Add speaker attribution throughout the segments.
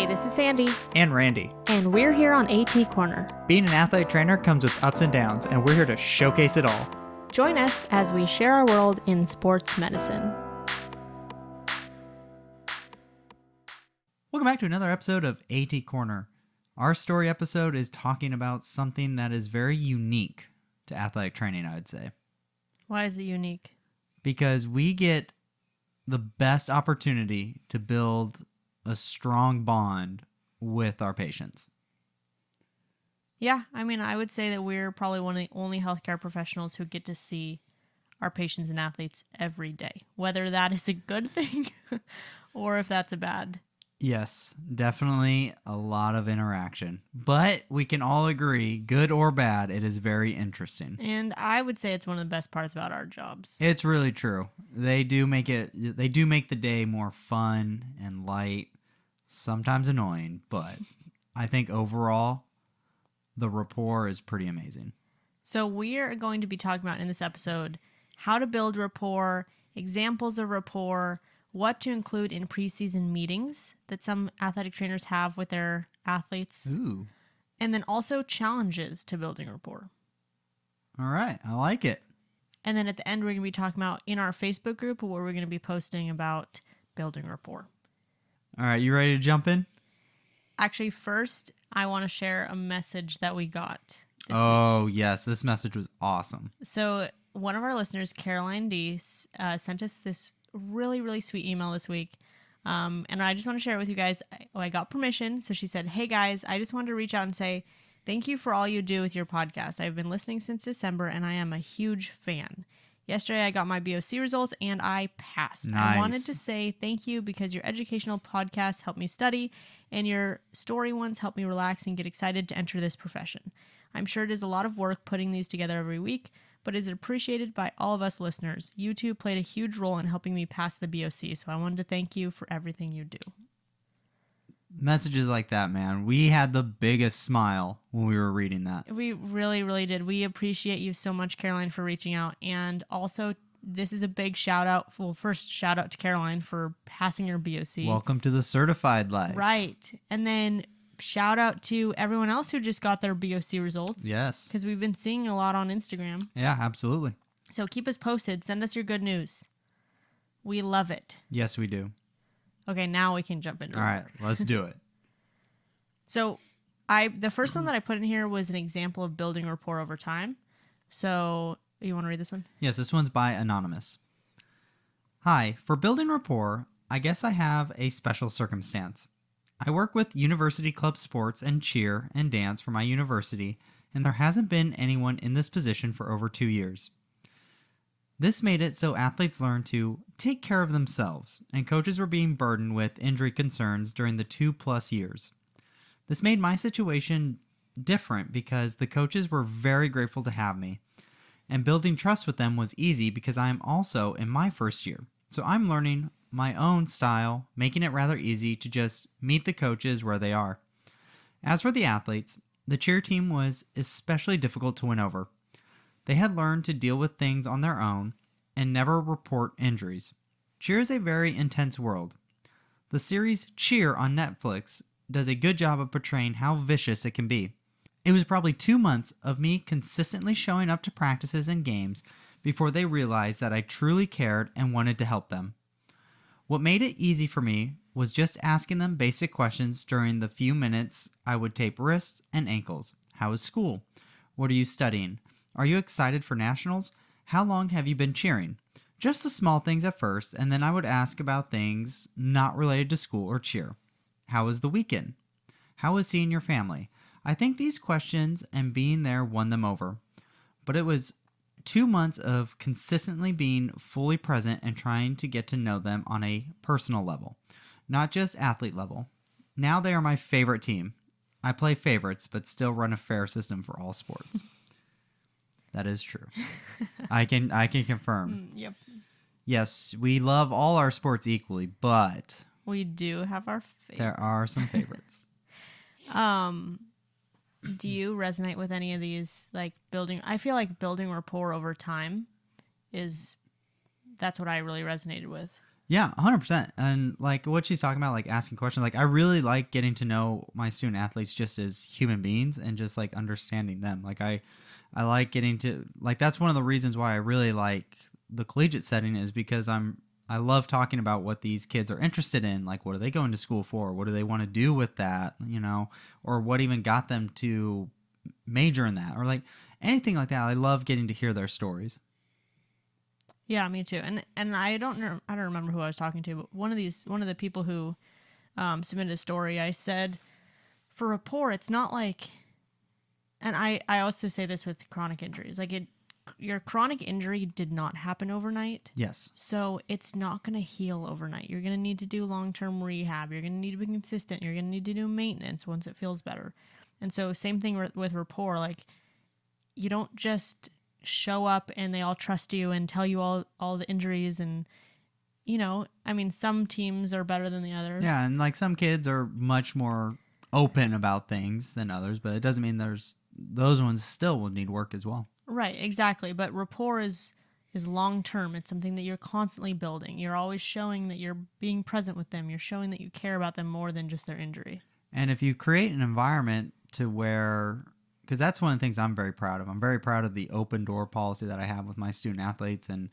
Speaker 1: Hey, this is Sandy.
Speaker 2: And Randy.
Speaker 1: And we're here on AT Corner.
Speaker 2: Being an athletic trainer comes with ups and downs, and we're here to showcase it all.
Speaker 1: Join us as we share our world in sports medicine.
Speaker 3: Welcome back to another episode of AT Corner. Our story episode is talking about something that is very unique to athletic training, I would say.
Speaker 1: Why is it unique?
Speaker 3: Because we get the best opportunity to build a strong bond with our patients.
Speaker 1: Yeah, I mean, I would say that we're probably one of the only healthcare professionals who get to see our patients and athletes every day, whether that is a good thing or if that's a bad.
Speaker 3: Yes, definitely a lot of interaction. But we can all agree, good or bad, it is very interesting.
Speaker 1: And I would say it's one of the best parts about our jobs.
Speaker 3: It's really true. They do make the day more fun and light, sometimes annoying, but I think overall the rapport is pretty amazing.
Speaker 1: So we are going to be talking about in this episode how to build rapport, examples of rapport, what to include in preseason meetings that some athletic trainers have with their athletes.
Speaker 3: Ooh.
Speaker 1: And then also challenges to building rapport.
Speaker 3: All right. I like it.
Speaker 1: And then at the end, we're going to be talking about in our Facebook group where we're going to be posting about building rapport.
Speaker 3: All right. You ready to jump in?
Speaker 1: Actually, first, I want to share a message that we got this
Speaker 3: week.
Speaker 1: Week.
Speaker 3: Yes. This message was awesome.
Speaker 1: So one of our listeners, Caroline D, sent us this really, really sweet email this week. And I just want to share it with you guys. I got permission. So she said, "Hey guys, I just wanted to reach out and say thank you for all you do with your podcast. I've been listening since December and I am a huge fan. Yesterday I got my BOC results and I passed.
Speaker 3: Nice.
Speaker 1: I wanted to say thank you because your educational podcasts help me study and your story ones help me relax and get excited to enter this profession. I'm sure it is a lot of work putting these together every week, but is appreciated by all of us listeners. You two played a huge role in helping me pass the BOC, so I wanted to thank you for everything you do."
Speaker 3: Messages like that, man. We had the biggest smile when we were reading that.
Speaker 1: We really, really did. We appreciate you so much, Caroline, for reaching out. And also, this is a big shout out. Well, first, shout out to Caroline for passing your BOC.
Speaker 3: Welcome to the certified life.
Speaker 1: Right. And then shout out to everyone else who just got their BOC results.
Speaker 3: Yes.
Speaker 1: Because we've been seeing a lot on Instagram.
Speaker 3: Yeah, absolutely.
Speaker 1: So keep us posted. Send us your good news. We love it.
Speaker 3: Yes, we do.
Speaker 1: Okay, now we can jump into it.
Speaker 3: All right, let's do it.
Speaker 1: So the first one that I put in here was an example of building rapport over time. So you want to read this one?
Speaker 3: Yes, this one's by Anonymous. Hi, for building rapport, I guess I have a special circumstance. I work with university club sports and cheer and dance for my university, and there hasn't been anyone in this position for over 2 years. This made it so athletes learned to take care of themselves, and coaches were being burdened with injury concerns during the 2+ years. This made my situation different because the coaches were very grateful to have me, and building trust with them was easy because I am also in my first year. So I'm learning my own style, making it rather easy to just meet the coaches where they are. As for the athletes, the cheer team was especially difficult to win over. They had learned to deal with things on their own and never report injuries. Cheer is a very intense world. The series Cheer on Netflix does a good job of portraying how vicious it can be. It was probably 2 months of me consistently showing up to practices and games before they realized that I truly cared and wanted to help them. What made it easy for me was just asking them basic questions during the few minutes I would tape wrists and ankles. How is school? What are you studying? Are you excited for nationals? How long have you been cheering? Just the small things at first, and then I would ask about things not related to school or cheer. How was the weekend? How was seeing your family? I think these questions and being there won them over. But it was 2 months of consistently being fully present and trying to get to know them on a personal level, not just athlete level. Now they are my favorite team. I play favorites, but still run a fair system for all sports. That is true. I can confirm.
Speaker 1: Yep.
Speaker 3: Yes, we love all our sports equally, but
Speaker 1: We do have our favorites.
Speaker 3: there are some favorites.
Speaker 1: Do you resonate with any of these, like building? I feel like building rapport over time that's what I really resonated with.
Speaker 3: Yeah, 100%. And like what she's talking about, like asking questions, like I really like getting to know my student athletes just as human beings and just like understanding them. Like I like getting to like that's one of the reasons why I really like the collegiate setting is because I love talking about what these kids are interested in. Like what are they going to school for? What do they want to do with that? You know, or what even got them to major in that or like anything like that. I love getting to hear their stories.
Speaker 1: Yeah, me too. And I don't remember who I was talking to, but one of the people who submitted a story, I said for rapport, it's not like, and I also say this with chronic injuries, like your chronic injury did not happen overnight.
Speaker 3: Yes.
Speaker 1: So it's not going to heal overnight. You're going to need to do long-term rehab. You're going to need to be consistent. You're going to need to do maintenance once it feels better. And so same thing with rapport. Like you don't just show up and they all trust you and tell you all the injuries and, you know, I mean, some teams are better than the others.
Speaker 3: Yeah, and like some kids are much more open about things than others, but it doesn't mean those ones still will need work as well.
Speaker 1: Right, exactly. But rapport is long term. It's something that you're constantly building. You're always showing that you're being present with them. You're showing that you care about them more than just their injury.
Speaker 3: And if you create an environment to where, because that's one of the things I'm very proud of. I'm very proud of the open door policy that I have with my student athletes and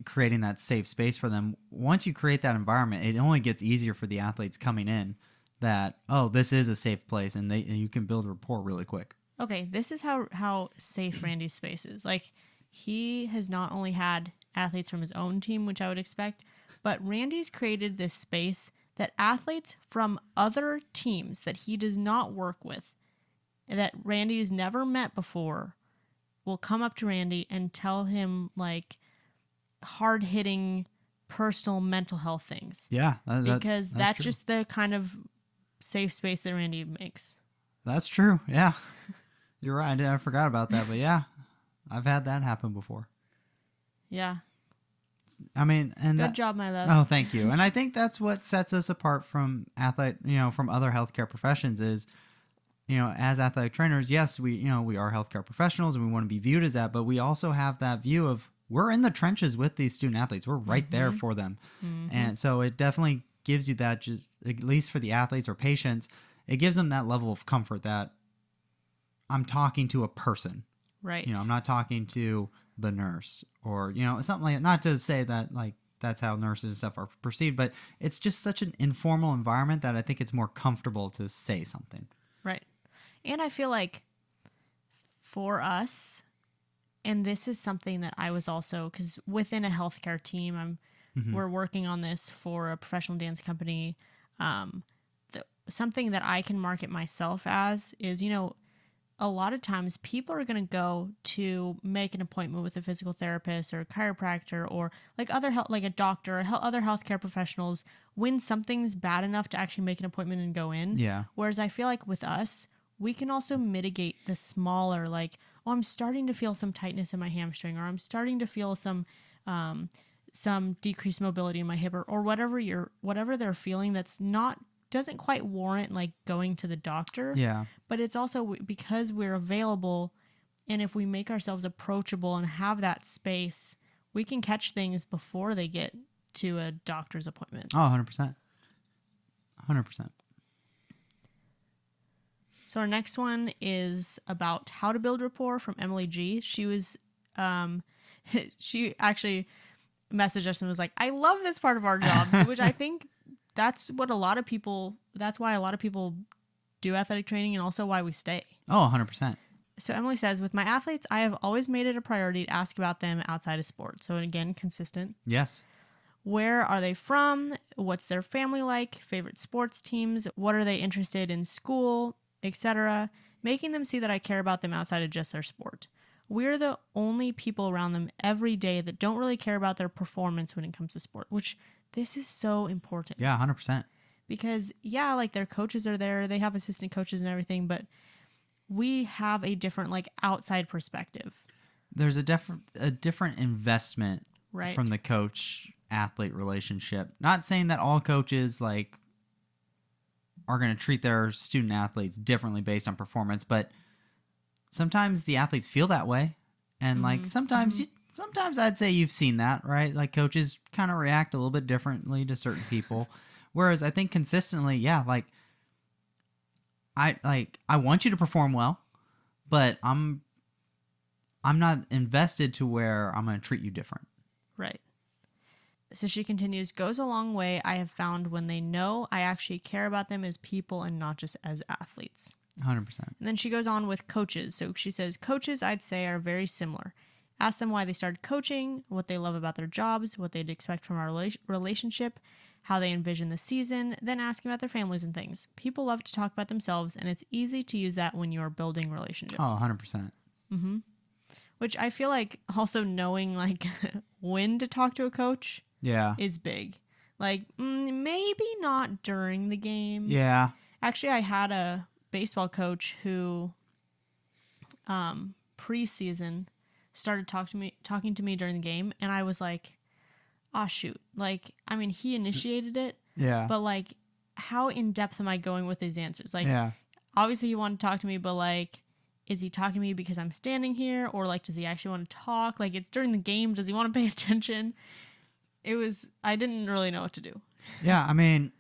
Speaker 3: creating that safe space for them. Once you create that environment, it only gets easier for the athletes coming in that, oh, this is a safe place and you can build rapport really quick.
Speaker 1: Okay, this is how safe Randy's space is. Like, he has not only had athletes from his own team, which I would expect, but Randy's created this space that athletes from other teams that he does not work with, that Randy has never met before, will come up to Randy and tell him, like, hard-hitting personal mental health things.
Speaker 3: Yeah.
Speaker 1: Because that's
Speaker 3: true.
Speaker 1: just the kind of safe space that Randy makes.
Speaker 3: That's true. Yeah. You're right. I forgot about that. But yeah, I've had that happen before.
Speaker 1: Yeah.
Speaker 3: I mean, and
Speaker 1: Good job, my love.
Speaker 3: Oh, thank you. And I think that's what sets us apart from from other healthcare professions is, as athletic trainers, yes, we are healthcare professionals and we want to be viewed as that, but we also have that view of we're in the trenches with these student athletes. We're right there for them. Mm-hmm. And so it definitely gives you that, just at least for the athletes or patients, it gives them that level of comfort that I'm talking to a person.
Speaker 1: Right.
Speaker 3: I'm not talking to the nurse or, something like that. Not to say that like that's how nurses and stuff are perceived, but it's just such an informal environment that I think it's more comfortable to say something.
Speaker 1: Right. And I feel like for us, and this is something that I was also, because within a healthcare team, we're working on this for a professional dance company. Something that I can market myself as is, a lot of times people are going to go to make an appointment with a physical therapist or a chiropractor or like like a doctor or other healthcare professionals when something's bad enough to actually make an appointment and go in.
Speaker 3: Yeah.
Speaker 1: Whereas I feel like with us, we can also mitigate the smaller, like, oh, I'm starting to feel some tightness in my hamstring, or I'm starting to feel some decreased mobility in my hip, or whatever they're feeling that's doesn't quite warrant like going to the doctor.
Speaker 3: Yeah.
Speaker 1: But it's also because we're available, and if we make ourselves approachable and have that space, we can catch things before they get to a doctor's appointment.
Speaker 3: Oh, 100%. 100%.
Speaker 1: So our next one is about how to build rapport from Emily G. She was, she actually messaged us and was like, I love this part of our job, which I think that's why a lot of people do athletic training and also why we stay.
Speaker 3: Oh, 100%.
Speaker 1: So Emily says, with my athletes, I have always made it a priority to ask about them outside of sport. So again, consistent.
Speaker 3: Yes.
Speaker 1: Where are they from? What's their family like? Favorite sports teams? What are they interested in school, etc.? Making them see that I care about them outside of just their sport. We're the only people around them every day that don't really care about their performance when it comes to sport, which this is so important.
Speaker 3: Yeah, 100%.
Speaker 1: Because, yeah, like their coaches are there, they have assistant coaches and everything, but we have a different, like, outside perspective.
Speaker 3: There's a different investment
Speaker 1: right.
Speaker 3: from the coach-athlete relationship. Not saying that all coaches, like, are going to treat their student athletes differently based on performance, but sometimes the athletes feel that way. And, like, sometimes sometimes I'd say you've seen that, right? Like coaches kind of react a little bit differently to certain people. Whereas I think consistently, yeah, like I want you to perform well, but I'm not invested to where I'm going to treat you different.
Speaker 1: Right. So she continues, goes a long way. I have found when they know I actually care about them as people and not just as athletes.
Speaker 3: 100%.
Speaker 1: And then she goes on with coaches. So she says, coaches, I'd say, are very similar. Ask them why they started coaching, what they love about their jobs, what they'd expect from our relationship, how they envision the season, then ask about their families and things. People love to talk about themselves, and it's easy to use that when you are building relationships.
Speaker 3: Oh, 100%.
Speaker 1: Which I feel like also knowing like when to talk to a coach
Speaker 3: Yeah.
Speaker 1: is big. Like maybe not during the game.
Speaker 3: Yeah.
Speaker 1: Actually, I had a baseball coach who preseason started talking to me during the game, and I was like, oh shoot. Like, I mean, he initiated it,
Speaker 3: Yeah.
Speaker 1: but like how in depth am I going with these answers? Like
Speaker 3: Yeah.
Speaker 1: obviously he wanted to talk to me, but like, is he talking to me because I'm standing here, or like does he actually want to talk? Like, it's during the game, does he want to pay attention? I didn't really know what to do.
Speaker 3: Yeah, I mean,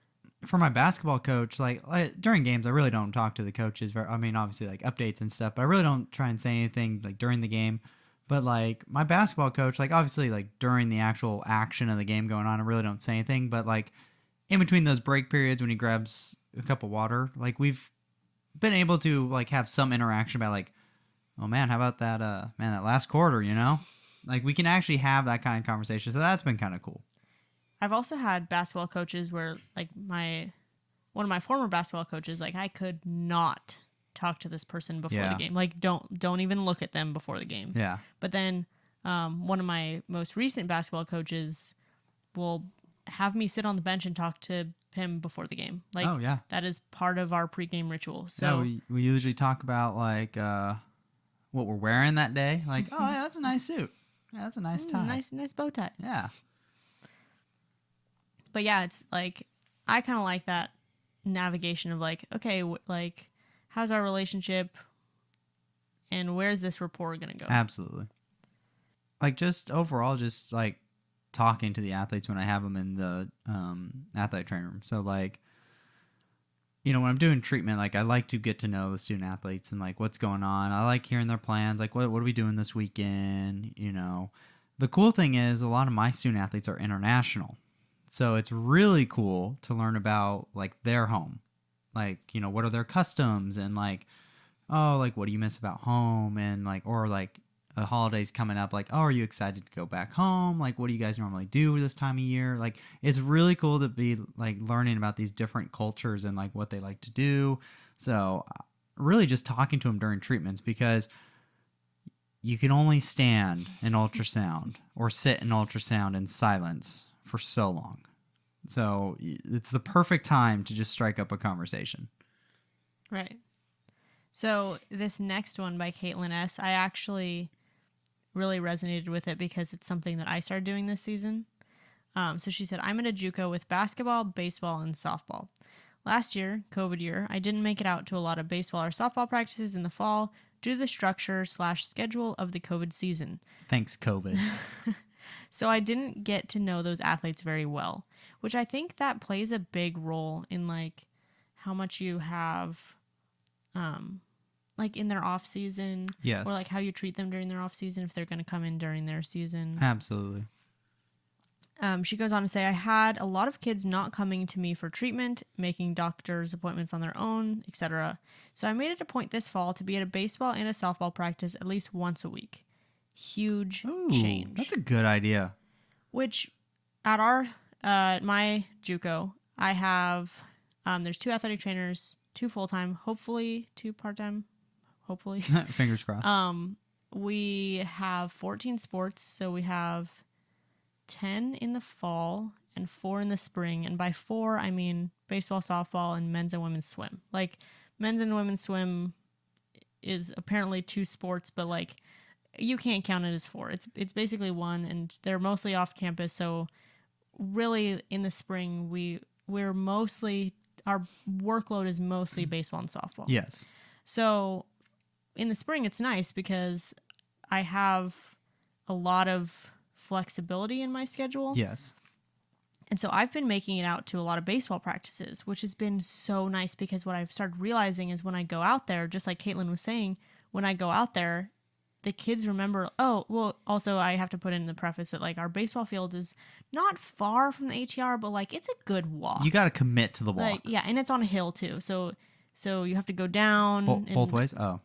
Speaker 3: for my basketball coach, like during games, I really don't talk to the coaches. I mean, obviously like updates and stuff, but I really don't try and say anything like during the game. But like my basketball coach, like obviously like during the actual action of the game going on, I really don't say anything. But like in between those break periods when he grabs a cup of water, like we've been able to like have some interaction about like, oh man, how about that that last quarter, you know? Like we can actually have that kind of conversation. So that's been kind of cool.
Speaker 1: I've also had basketball coaches where like one of my former basketball coaches, like I could not talk to this person before the game. Like don't even look at them before the game.
Speaker 3: Yeah.
Speaker 1: But then one of my most recent basketball coaches will have me sit on the bench and talk to him before the game. Like,
Speaker 3: oh, yeah.
Speaker 1: That is part of our pregame ritual. So
Speaker 3: yeah, we usually talk about like what we're wearing that day. Like, oh yeah, that's a nice suit. Yeah, that's a nice tie.
Speaker 1: Nice bow tie.
Speaker 3: Yeah.
Speaker 1: But yeah, it's like I kind of like that navigation of like, okay, like how's our relationship and where's this rapport going to go?
Speaker 3: Absolutely. Like just overall, just like talking to the athletes when I have them in the athletic training room. So like, you know, when I'm doing treatment, like I like to get to know the student athletes and like what's going on. I like hearing their plans. Like what are we doing this weekend? You know, the cool thing is a lot of my student athletes are international. So it's really cool to learn about like their home. Like, you know, what are their customs and like, oh, like what do you miss about home? And like, or like the holidays coming up, like, oh, are you excited to go back home? Like, what do you guys normally do this time of year? Like, it's really cool to be like learning about these different cultures and like what they like to do. So really just talking to them during treatments, because you can only stand in ultrasound or sit in ultrasound in silence for so long. So it's the perfect time to just strike up a conversation.
Speaker 1: Right. So this next one by Caitlin S, I actually really resonated with it because it's something that I started doing this season. So she said, I'm in a JUCO with basketball, baseball, and softball. Last year, COVID year, I didn't make it out to a lot of baseball or softball practices in the fall due to the structure/schedule of the COVID season.
Speaker 3: Thanks, COVID.
Speaker 1: So I didn't get to know those athletes very well, which I think that plays a big role in like how much you have like in their off season.
Speaker 3: Yes.
Speaker 1: Or like how you treat them during their off season if they're going to come in during their season.
Speaker 3: Absolutely.
Speaker 1: She goes on to say, I had a lot of kids not coming to me for treatment, making doctor's appointments on their own, etc. So I made it a point this fall to be at a baseball and a softball practice at least once a week. Huge change.
Speaker 3: That's a good idea.
Speaker 1: Which at our my JUCO, I have there's 2 athletic trainers, 2 full-time, hopefully 2 part-time, hopefully.
Speaker 3: Fingers crossed.
Speaker 1: We have 14 sports, so we have 10 in the fall and 4 in the spring, and by 4 I mean baseball, softball, and men's and women's swim. Like men's and women's swim is apparently 2 sports, but like you can't count it as 4. It's basically 1, and they're mostly off campus. So really in the spring we're mostly, our workload is mostly baseball and softball.
Speaker 3: Yes.
Speaker 1: So in the spring it's nice because I have a lot of flexibility in my schedule.
Speaker 3: Yes.
Speaker 1: And so I've been making it out to a lot of baseball practices, which has been so nice because what I've started realizing is when I go out there, just like Caitlin was saying, when I go out there, the kids remember, oh, well, also I have to put in the preface that like our baseball field is not far from the ATR, but like it's a good walk.
Speaker 3: You got to commit to the walk.
Speaker 1: Like, yeah, and it's on a hill too. So you have to go down.
Speaker 3: Both ways? Oh.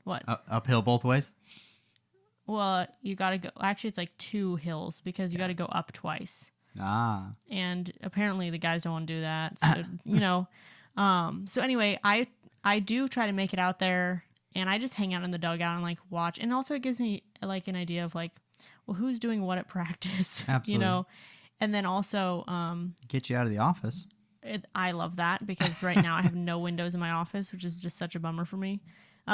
Speaker 1: What?
Speaker 3: Uphill both ways?
Speaker 1: Well, you got to go. Actually, it's like 2 hills because you got to go up twice.
Speaker 3: Ah.
Speaker 1: And apparently the guys don't want to do that. So, you know. So anyway, I do try to make it out there, and I just hang out in the dugout and like watch. And also it gives me like an idea of like, well, who's doing what at practice?
Speaker 3: Absolutely.
Speaker 1: You know. And then also
Speaker 3: Get you out of the office.
Speaker 1: I love that because right now I have no windows in my office, which is just such a bummer for me.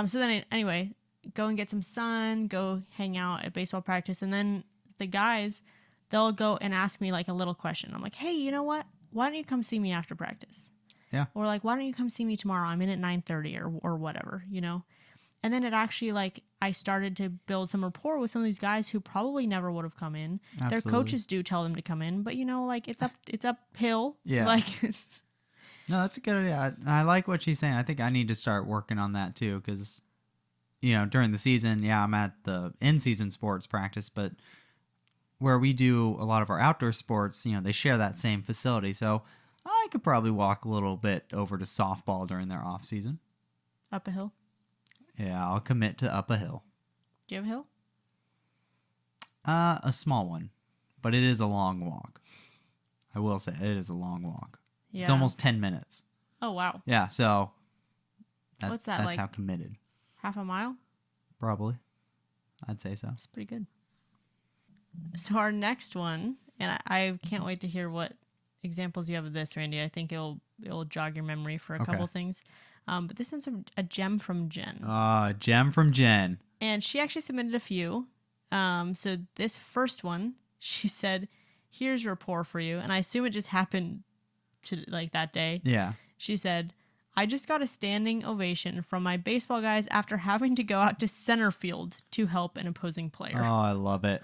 Speaker 1: So then anyway, go and get some sun, go hang out at baseball practice, and then the guys, they'll go and ask me like a little question. I'm like, hey, you know what? Why don't you come see me after practice?
Speaker 3: Yeah.
Speaker 1: Or like, why don't you come see me tomorrow? I'm in at 9:30 or whatever, you know? And then it actually like I started to build some rapport with some of these guys who probably never would have come in.
Speaker 3: Absolutely.
Speaker 1: Their coaches do tell them to come in, but you know, like it's uphill.
Speaker 3: Yeah.
Speaker 1: Like
Speaker 3: No, that's a good idea. I like what she's saying. I think I need to start working on that too because, you know, during the season, yeah, I'm at the in-season sports practice, but where we do a lot of our outdoor sports, you know, they share that same facility. So I could probably walk a little bit over to softball during their off season.
Speaker 1: up a hill.
Speaker 3: Yeah, I'll commit to up a hill.
Speaker 1: Do you have a hill?
Speaker 3: A small one, but it is a long walk. I will say it is a long walk.
Speaker 1: Yeah.
Speaker 3: It's almost 10 minutes.
Speaker 1: Oh wow.
Speaker 3: Yeah, so
Speaker 1: What's that,
Speaker 3: that's
Speaker 1: like?
Speaker 3: how committed.
Speaker 1: Half a mile?
Speaker 3: Probably. I'd say so.
Speaker 1: That's pretty good. So our next one, and I can't wait to hear what examples you have of this, Randy. I think it'll jog your memory for a couple things. But this one's a gem from Jen.
Speaker 3: Gem from Jen.
Speaker 1: And she actually submitted a few. So this first one, she said, here's rapport for you. And I assume it just happened to like that day.
Speaker 3: Yeah.
Speaker 1: She said, I just got a standing ovation from my baseball guys after having to go out to center field to help an opposing player.
Speaker 3: Oh, I love it.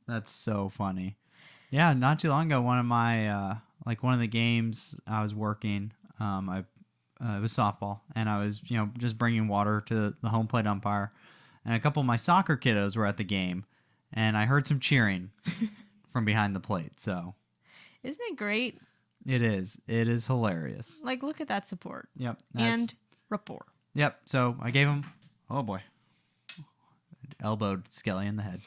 Speaker 3: That's so funny. Yeah, not too long ago, one of my one of the games I was working, it was softball, and I was just bringing water to the home plate umpire, and a couple of my soccer kiddos were at the game, and I heard some cheering from behind the plate. So,
Speaker 1: isn't it great?
Speaker 3: It is. It is hilarious.
Speaker 1: Like, look at that support.
Speaker 3: Yep.
Speaker 1: And rapport.
Speaker 3: Yep. So I gave him. Oh boy. Elbowed Skelly in the head.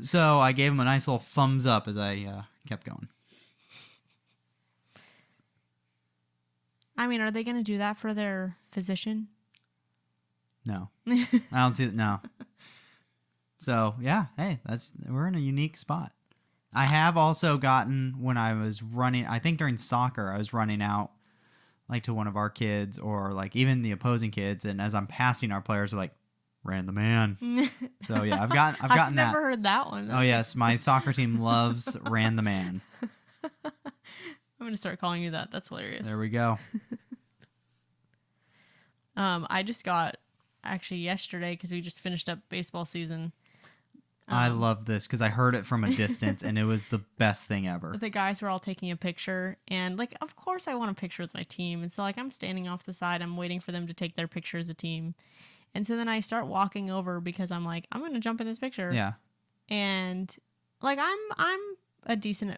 Speaker 3: So I gave him a nice little thumbs up as I kept going.
Speaker 1: I mean, are they going to do that for their physician?
Speaker 3: No. I don't see that. No. So, yeah. Hey, we're in a unique spot. I have also gotten, when I was running, I think during soccer, I was running out like to one of our kids or like even the opposing kids. And as I'm passing, our players are like, ran the man. So yeah, I've gotten that.
Speaker 1: I've never heard that one.
Speaker 3: Oh yes, my soccer team loves ran the man.
Speaker 1: I'm gonna start calling you that. That's hilarious.
Speaker 3: There we go.
Speaker 1: I just got actually yesterday because we just finished up baseball season.
Speaker 3: I love this because I heard it from a distance and it was the best thing ever.
Speaker 1: The guys were all taking a picture, and like, of course, I want a picture with my team, and so like I'm standing off the side, I'm waiting for them to take their picture as a team. And so then I start walking over because I'm like, I'm going to jump in this picture.
Speaker 3: Yeah.
Speaker 1: And like, I'm a decent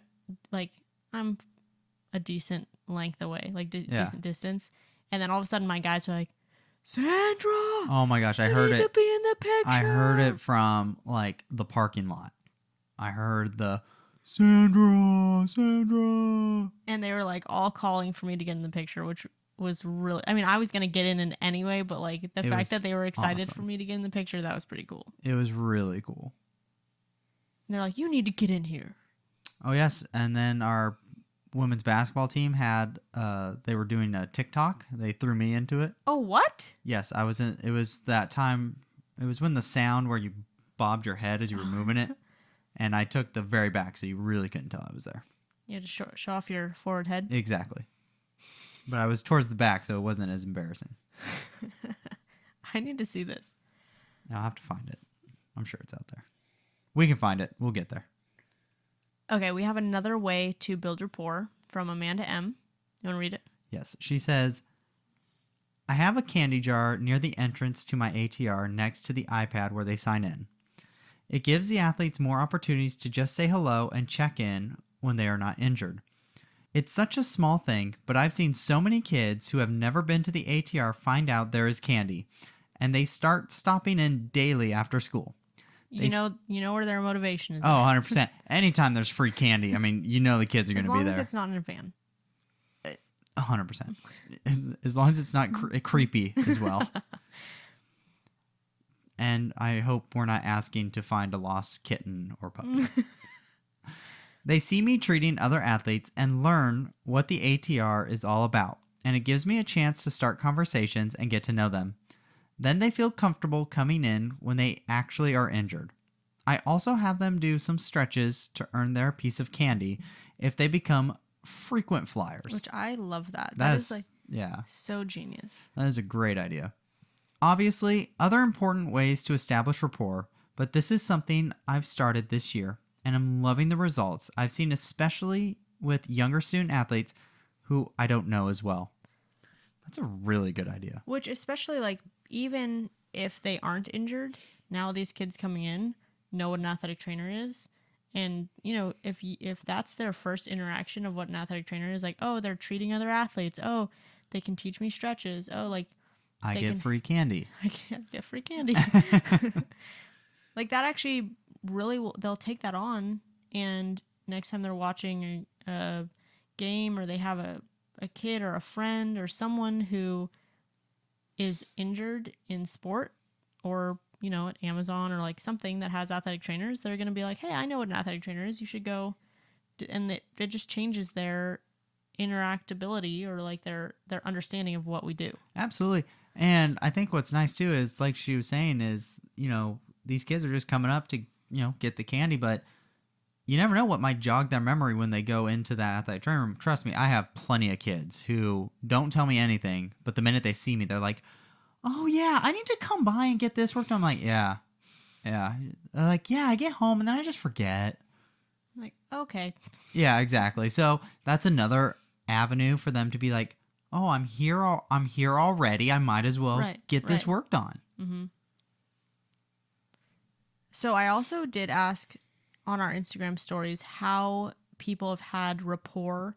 Speaker 1: length away, like decent distance. And then all of a sudden my guys are like, Sandra!
Speaker 3: Oh my gosh, I heard
Speaker 1: need
Speaker 3: it.
Speaker 1: to be in the picture.
Speaker 3: I heard it from like the parking lot. I heard the Sandra.
Speaker 1: And they were like all calling for me to get in the picture, which was really, I mean, I was going to get in anyway, but like the fact that they were excited for me to get in the picture, that was pretty cool.
Speaker 3: It was really cool.
Speaker 1: And they're like, you need to get in here.
Speaker 3: Oh yes, and then our women's basketball team had they were doing a TikTok. They threw me into it.
Speaker 1: Oh, what?
Speaker 3: Yes, I was in. It was that time. It was when the sound where you bobbed your head as you were moving it, and I took the very back, so you really couldn't tell I was there.
Speaker 1: You had to show off your forward head.
Speaker 3: Exactly. But I was towards the back, so it wasn't as embarrassing.
Speaker 1: I need to see this.
Speaker 3: I'll have to find it. I'm sure it's out there. We can find it. We'll get there.
Speaker 1: Okay, we have another way to build rapport from Amanda M. You want to read it?
Speaker 3: Yes. She says, I have a candy jar near the entrance to my ATR next to the iPad where they sign in. It gives the athletes more opportunities to just say hello and check in when they are not injured. It's such a small thing, but I've seen so many kids who have never been to the ATR find out there is candy, and they start stopping in daily after school.
Speaker 1: You know where their motivation is.
Speaker 3: Oh, 100%. Anytime there's free candy, I mean, you know the kids are going to be there.
Speaker 1: As long as it's not in a van.
Speaker 3: 100%. As long as it's not creepy as well. And I hope we're not asking to find a lost kitten or puppy. They see me treating other athletes and learn what the ATR is all about, and it gives me a chance to start conversations and get to know them. Then they feel comfortable coming in when they actually are injured. I also have them do some stretches to earn their piece of candy if they become frequent flyers.
Speaker 1: Which I love that.
Speaker 3: That is like
Speaker 1: so genius.
Speaker 3: That is a great idea. Obviously, other important ways to establish rapport, but this is something I've started this year, and I'm loving the results I've seen, especially with younger student athletes who I don't know as well. That's a really good idea.
Speaker 1: Which, especially like, even if they aren't injured, now these kids coming in know what an athletic trainer is. And, you know, if that's their first interaction of what an athletic trainer is, like, oh, they're treating other athletes. Oh, they can teach me stretches. Oh, like,
Speaker 3: I get free candy.
Speaker 1: I get free candy. Like, that actually really they'll take that on. And next time they're watching a game, or they have a kid or a friend or someone who is injured in sport, or, you know, at Amazon or like something that has athletic trainers, they're going to be like, hey, I know what an athletic trainer is. You should go. And it just changes their interactability, or like their understanding of what we do.
Speaker 3: Absolutely. And I think what's nice too is, like she was saying, is, you know, these kids are just coming up to, you know, get the candy, but you never know what might jog their memory when they go into that athletic training room. Trust me, I have plenty of kids who don't tell me anything, but the minute they see me, they're like, oh yeah, I need to come by and get this worked on. I'm like, yeah. They're like, yeah, I get home and then I just forget.
Speaker 1: I'm like, okay.
Speaker 3: Yeah, exactly. So that's another avenue for them to be like, oh, I'm here already. I might as well get this worked on.
Speaker 1: Mm-hmm. So I also did ask on our Instagram stories how people have had rapport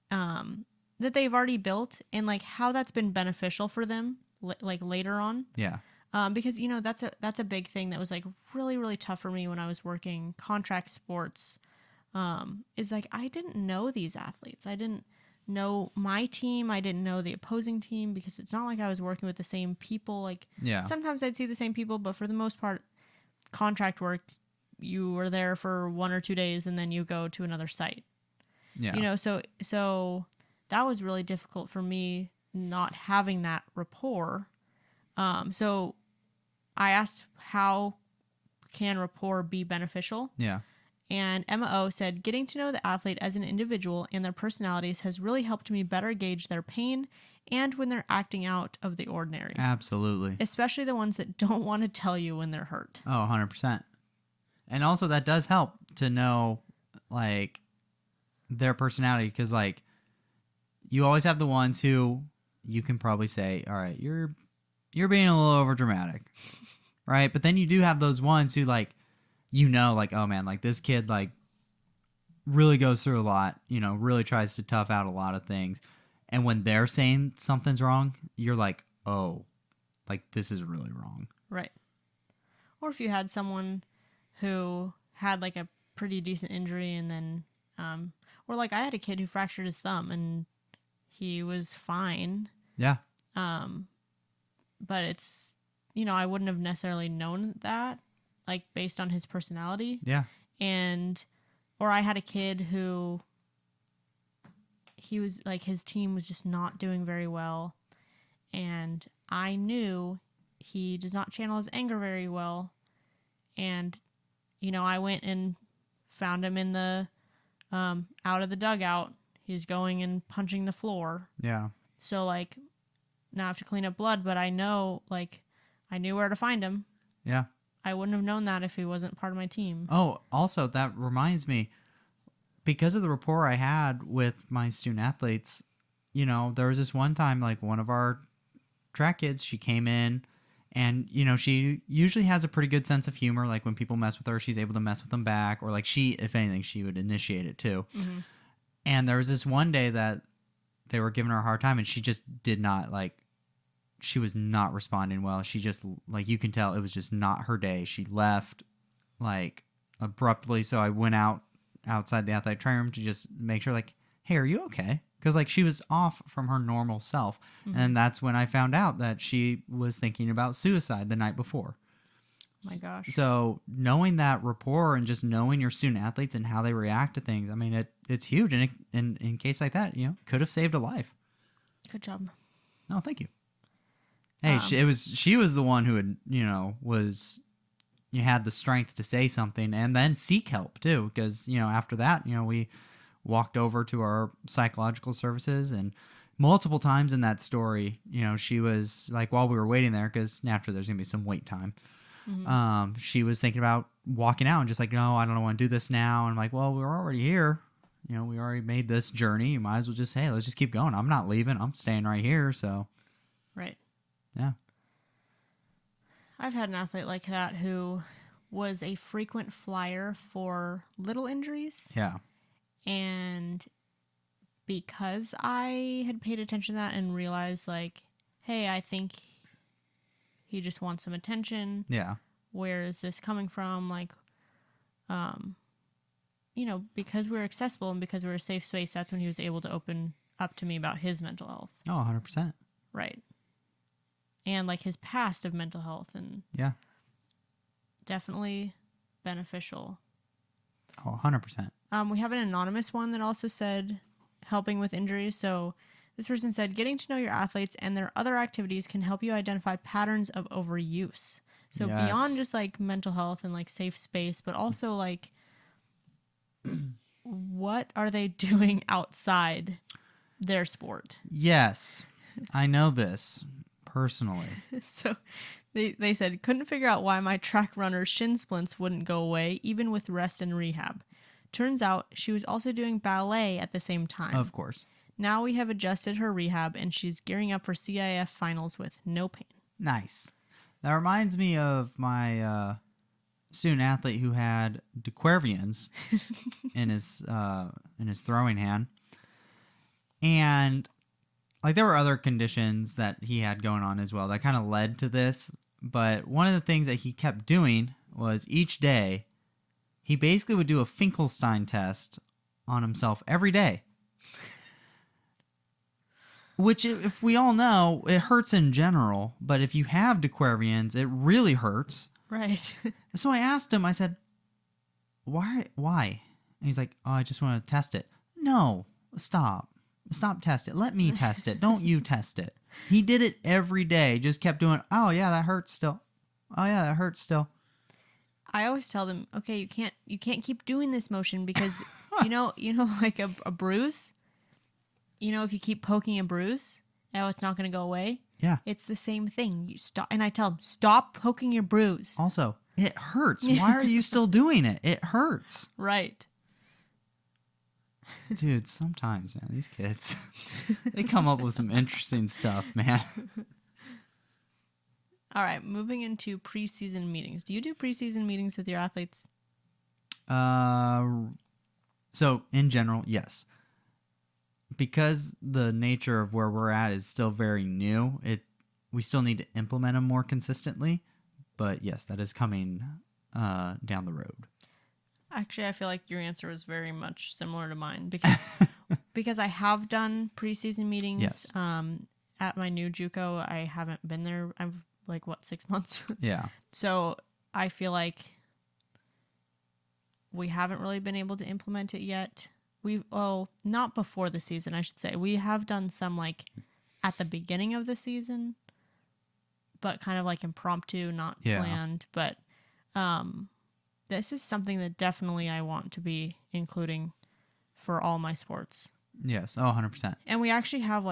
Speaker 1: that they've already built, and like how that's been beneficial for them like later on.
Speaker 3: Yeah.
Speaker 1: Because, you know, that's a big thing that was like really, really tough for me when I was working contract sports. Is like, I didn't know these athletes. I didn't know my team. I didn't know the opposing team, because it's not like I was working with the same people. Like, sometimes I'd see the same people, but for the most part, contract work, you were there for 1 or 2 days and then you go to another site.
Speaker 3: Yeah.
Speaker 1: You know, so that was really difficult for me, not having that rapport. So I asked, how can rapport be beneficial?
Speaker 3: Yeah.
Speaker 1: And Emma O said, getting to know the athlete as an individual and their personalities has really helped me better gauge their pain and when they're acting out of the ordinary.
Speaker 3: Absolutely.
Speaker 1: Especially the ones that don't want to tell you when they're hurt.
Speaker 3: Oh, 100%. And also that does help to know, like, their personality, because, like, you always have the ones who you can probably say, all right, you're being a little over dramatic, right? But then you do have those ones who, like, you know, like, oh man, like, this kid, like, really goes through a lot, you know, really tries to tough out a lot of things. And when they're saying something's wrong, you're like, oh, like, this is really wrong.
Speaker 1: Right. Or if you had someone who had like a pretty decent injury, and then, or like I had a kid who fractured his thumb and he was fine.
Speaker 3: Yeah.
Speaker 1: But it's, you know, I wouldn't have necessarily known that, like, based on his personality.
Speaker 3: Yeah.
Speaker 1: Or I had a kid who, he was like, his team was just not doing very well, and I knew he does not channel his anger very well, and, you know, I went and found him in the out of the dugout. He's going and punching the floor.
Speaker 3: Yeah.
Speaker 1: So, like, now I have to clean up blood, but I know, like, I knew where to find him.
Speaker 3: Yeah.
Speaker 1: I wouldn't have known that if he wasn't part of my team.
Speaker 3: Oh, also, that reminds me, because of the rapport I had with my student athletes, you know, there was this one time, like one of our track kids, she came in and, you know, she usually has a pretty good sense of humor. Like when people mess with her, she's able to mess with them back, or like she, if anything, she would initiate it too.
Speaker 1: Mm-hmm.
Speaker 3: And there was this one day that they were giving her a hard time and she just did not she was not responding well. She just, like, you can tell it was just not her day. She left like abruptly. So I went outside the athletic training room to just make sure, like, hey, are you okay? Because like she was off from her normal self.
Speaker 1: Mm-hmm.
Speaker 3: And that's when I found out that she was thinking about suicide the night before.
Speaker 1: My gosh.
Speaker 3: So knowing that rapport and just knowing your student athletes and how they react to things, I mean, it's huge. And in case like that, you know, could have saved a life.
Speaker 1: Good job.
Speaker 3: No, thank you. Hey, she was the one who had, you know, you had the strength to say something and then seek help too. Because, you know, after that, you know, we walked over to our psychological services, and multiple times in that story, you know, she was like, while we were waiting there, because naturally there's gonna be some wait time.
Speaker 1: Mm-hmm.
Speaker 3: She was thinking about walking out and just like, no, I don't want to do this now. And I'm like, well, we're already here. You know, we already made this journey. You might as well just, hey, let's just keep going. I'm not leaving. I'm staying right here. So,
Speaker 1: Right.
Speaker 3: yeah.
Speaker 1: I've had an athlete like that who was a frequent flyer for little injuries.
Speaker 3: Yeah.
Speaker 1: And because I had paid attention to that and realized, like, hey, I think he just wants some attention.
Speaker 3: Yeah.
Speaker 1: Where is this coming from? Like, you know, because we're accessible and because we're a safe space, that's when he was able to open up to me about his mental health.
Speaker 3: Oh, 100%.
Speaker 1: Right. And like his past of mental health, and
Speaker 3: Yeah.
Speaker 1: definitely beneficial.
Speaker 3: Oh, 100%.
Speaker 1: We have an anonymous one that also said helping with injuries. So this person said, getting to know your athletes and their other activities can help you identify patterns of overuse. So
Speaker 3: Yes.
Speaker 1: beyond just like mental health and like safe space, but also like what are they doing outside their sport?
Speaker 3: Yes. I know this personally.
Speaker 1: So they said, couldn't figure out why my track runner's shin splints wouldn't go away, even with rest and rehab. Turns out she was also doing ballet at the same time.
Speaker 3: Of course.
Speaker 1: Now we have adjusted her rehab, and she's gearing up for CIF finals with no pain.
Speaker 3: Nice. That reminds me of my student athlete who had de Quervains in his throwing hand, and like there were other conditions that he had going on as well that kind of led to this. But one of the things that he kept doing was each day he basically would do a Finkelstein test on himself every day. Which, if we all know, it hurts in general, but if you have de Quervains, it really hurts.
Speaker 1: Right.
Speaker 3: So I asked him, I said, why? And he's like, oh, I just want to test it. No, stop test it. Let me test it. Don't you test it. He did it every day, just kept doing, oh yeah, that hurts still. Oh yeah, that hurts still.
Speaker 1: I always tell them, okay, you can't keep doing this motion because you know, like a bruise. You know, if you keep poking a bruise, now it's not going to go away.
Speaker 3: Yeah.
Speaker 1: It's the same thing. You stop, and I tell them, stop poking your bruise.
Speaker 3: Also, it hurts. Why are you still doing it? It hurts.
Speaker 1: Right.
Speaker 3: Dude, sometimes, man, these kids, they come up with some interesting stuff, man.
Speaker 1: All right, moving into preseason meetings. Do you do preseason meetings with your athletes?
Speaker 3: So in general, yes. Because the nature of where we're at is still very new, we still need to implement them more consistently. But yes, that is coming down the road.
Speaker 1: Actually, I feel like your answer was very much similar to mine because I have done preseason meetings.
Speaker 3: Yes.
Speaker 1: At my new JUCO, I haven't been there. I've 6 months.
Speaker 3: Yeah.
Speaker 1: So I feel like we haven't really been able to implement it yet. Not before the season, I should say. We have done some at the beginning of the season, but kind of impromptu, not planned. But this is something that definitely I want to be including for all my sports.
Speaker 3: Yes. Oh, 100%.
Speaker 1: And we actually have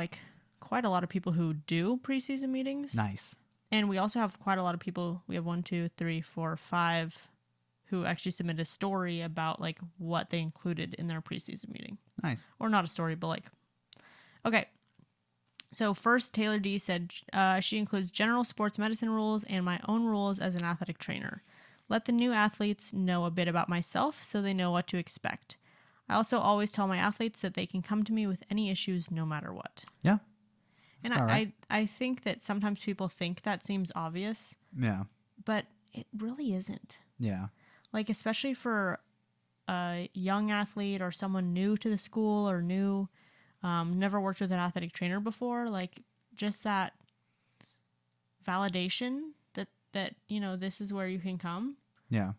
Speaker 1: quite a lot of people who do preseason meetings.
Speaker 3: Nice.
Speaker 1: And we also have quite a lot of people. We have 1, 2, 3, 4, 5 who actually submitted a story about like what they included in their preseason meeting.
Speaker 3: Nice.
Speaker 1: Or not a story, but like, okay. So first, Taylor D said she includes general sports medicine rules and my own rules as an athletic trainer. Let the new athletes know a bit about myself so they know what to expect. I also always tell my athletes that they can come to me with any issues no matter what.
Speaker 3: Yeah.
Speaker 1: And I think that sometimes people think that seems obvious.
Speaker 3: Yeah.
Speaker 1: But it really isn't.
Speaker 3: Yeah.
Speaker 1: Like, especially for a young athlete or someone new to the school or new, never worked with an athletic trainer before, like just that validation that, you know, this is where you can come.
Speaker 3: Yeah.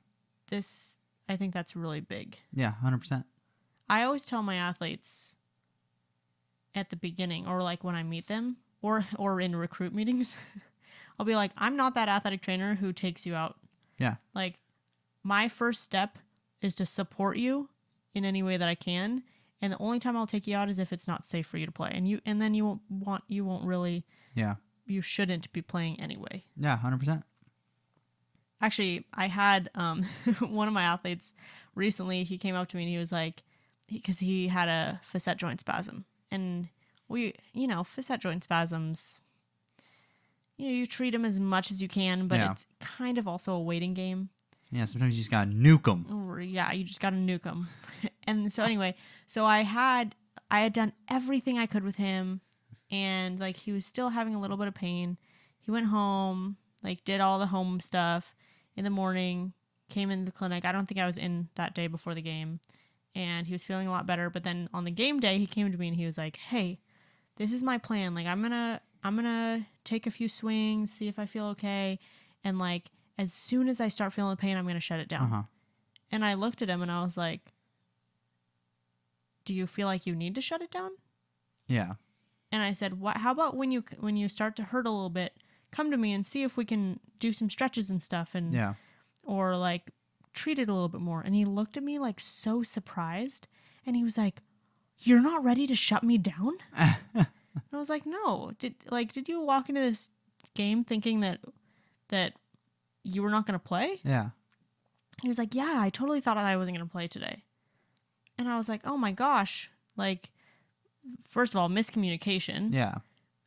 Speaker 1: I think that's really big.
Speaker 3: Yeah, 100%.
Speaker 1: I always tell my athletes at the beginning or like when I meet them or in recruit meetings, I'll be like, I'm not that athletic trainer who takes you out.
Speaker 3: Yeah.
Speaker 1: Like, my first step is to support you in any way that I can, and the only time I'll take you out is if it's not safe for you to play. And then you won't really.
Speaker 3: Yeah.
Speaker 1: You shouldn't be playing anyway.
Speaker 3: Yeah, 100%.
Speaker 1: Actually, I had one of my athletes recently. He came up to me and he was like, because he had a facet joint spasm, and facet joint spasms. You treat them as much as you can, but it's kind of also a waiting game.
Speaker 3: Yeah, sometimes you just gotta nuke them.
Speaker 1: Yeah, you just gotta nuke them. And so anyway, I had done everything I could with him, and like he was still having a little bit of pain. He went home, like did all the home stuff in the morning, came into the clinic. I don't think I was in that day before the game, and he was feeling a lot better. But then on the game day, he came to me and he was like, "Hey, this is my plan. Like I'm gonna take a few swings, see if I feel okay, and like as soon as I start feeling the pain, I'm gonna shut it down."
Speaker 3: Uh-huh.
Speaker 1: And I looked at him and I was like, "Do you feel like you need to shut it down?"
Speaker 3: Yeah.
Speaker 1: And I said, "What? How about when you start to hurt a little bit, come to me and see if we can do some stretches and stuff, and or like treat it a little bit more." And he looked at me like so surprised, and he was like, "You're not ready to shut me down?" And I was like, "No. Did you walk into this game thinking that you were not going to play?"
Speaker 3: Yeah.
Speaker 1: He was like, "Yeah, I totally thought I wasn't going to play today." And I was like, "Oh my gosh." Like, first of all, miscommunication.
Speaker 3: Yeah.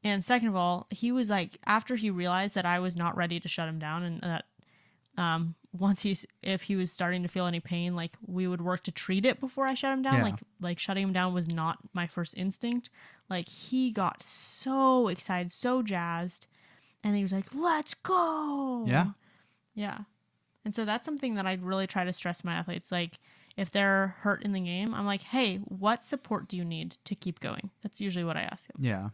Speaker 1: And second of all, he was like, after he realized that I was not ready to shut him down, and that if he was starting to feel any pain, like we would work to treat it before I shut him down.
Speaker 3: Yeah.
Speaker 1: Like shutting him down was not my first instinct. Like he got so excited, so jazzed, and he was like, "Let's go."
Speaker 3: Yeah.
Speaker 1: Yeah. And so that's something that I really try to stress to my athletes. Like if they're hurt in the game, I'm like, "Hey, what support do you need to keep going?" That's usually what I ask them.
Speaker 3: Yeah.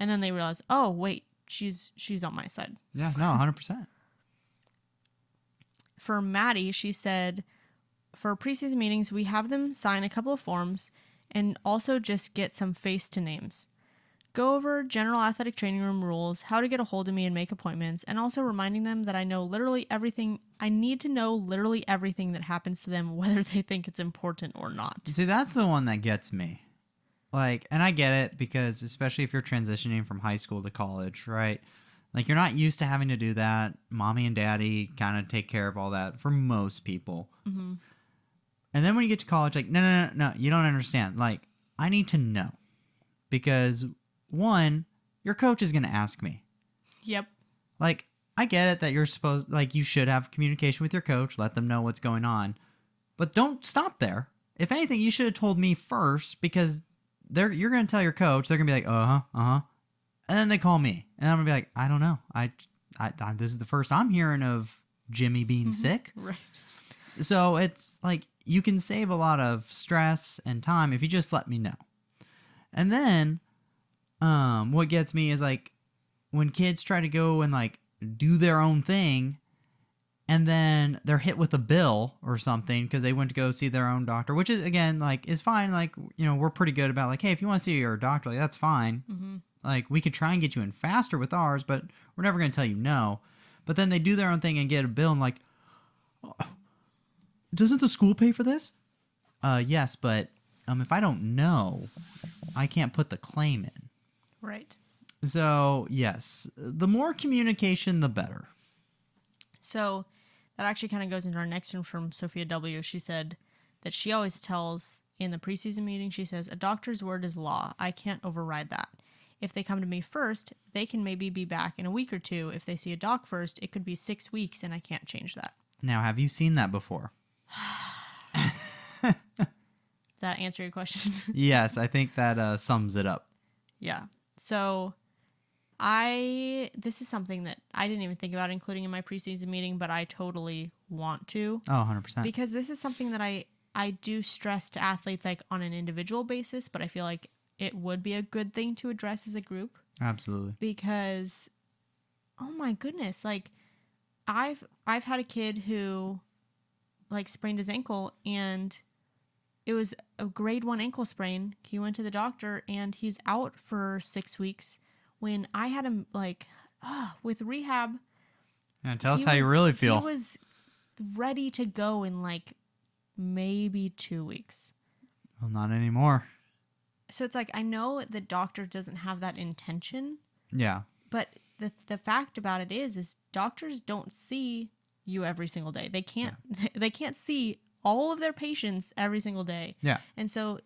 Speaker 1: And then they realize, "Oh, wait, she's on my side."
Speaker 3: Yeah. No, 100%.
Speaker 1: For Maddie, she said, for preseason meetings, we have them sign a couple of forms and also just get some face to names. Go over general athletic training room rules, how to get a hold of me and make appointments, and also reminding them that I need to know literally everything that happens to them, whether they think it's important or not.
Speaker 3: See, that's the one that gets me. Like, and I get it because especially if you're transitioning from high school to college, right? Like, you're not used to having to do that. Mommy and daddy kind of take care of all that for most people.
Speaker 1: Mm-hmm.
Speaker 3: And then when you get to college, like, no, you don't understand. Like, I need to know. Because, one, your coach is going to ask me.
Speaker 1: Yep.
Speaker 3: Like, I get it that you should have communication with your coach, let them know what's going on. But don't stop there. If anything, you should have told me first because you're going to tell your coach. They're going to be like, uh-huh. And then they call me. And I'm going to be like, I don't know. I this is the first I'm hearing of Jimmy being sick.
Speaker 1: Right.
Speaker 3: So it's like you can save a lot of stress and time if you just let me know. And then what gets me is like when kids try to go and like do their own thing and then they're hit with a bill or something because they went to go see their own doctor, which is, again, like, is fine. Like, you know, we're pretty good about like, hey, if you want to see your doctor, like, that's fine.
Speaker 1: Mm-hmm.
Speaker 3: Like, we could try and get you in faster with ours, but we're never going to tell you no. But then they do their own thing and get a bill and like, doesn't the school pay for this? Yes, but if I don't know, I can't put the claim in.
Speaker 1: Right.
Speaker 3: So, yes, the more communication, the better.
Speaker 1: So that actually kind of goes into our next one from Sofia W. She said that she always tells in the preseason meeting, she says, a doctor's word is law. I can't override that. If they come to me first, they can maybe be back in a week or two. If they see a doc first, it could be 6 weeks, and I can't change that.
Speaker 3: Now, have you seen that before?
Speaker 1: That answer your question?
Speaker 3: Yes, I think that sums it up.
Speaker 1: Yeah. So this is something that I didn't even think about including in my preseason meeting, but I totally want to.
Speaker 3: Oh, 100%.
Speaker 1: Because this is something that I do stress to athletes like on an individual basis, but I feel like it would be a good thing to address as a group.
Speaker 3: Absolutely.
Speaker 1: Because, oh my goodness, like I've had a kid who like sprained his ankle, and it was a grade 1 ankle sprain. He went to the doctor and he's out for 6 weeks when I had him like with rehab.
Speaker 3: Yeah, tell us how you really feel.
Speaker 1: He was ready to go in like maybe 2 weeks.
Speaker 3: Well, not anymore.
Speaker 1: So it's like, I know the doctor doesn't have that intention.
Speaker 3: Yeah.
Speaker 1: But the fact about it is doctors don't see you every single day. They can't they can't see all of their patients every single day.
Speaker 3: Yeah.
Speaker 1: And so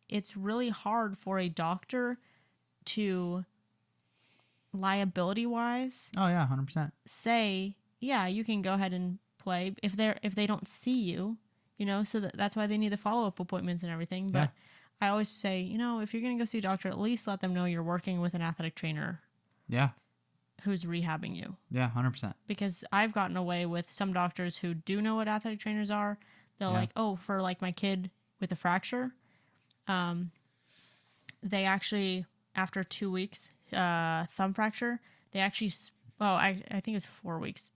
Speaker 1: it's really hard for a doctor to liability wise
Speaker 3: Oh yeah, 100%.
Speaker 1: say, yeah, you can go ahead and play if they don't see you, so that's why they need the follow-up appointments and everything. But I always say, if you're going to go see a doctor, at least let them know you're working with an athletic trainer.
Speaker 3: Yeah.
Speaker 1: Who's rehabbing you.
Speaker 3: Yeah, 100%.
Speaker 1: Because I've gotten away with some doctors who do know what athletic trainers are. They'll like, for like my kid with a fracture, they actually, after 2 weeks, thumb fracture, they actually, I think it was 4 weeks.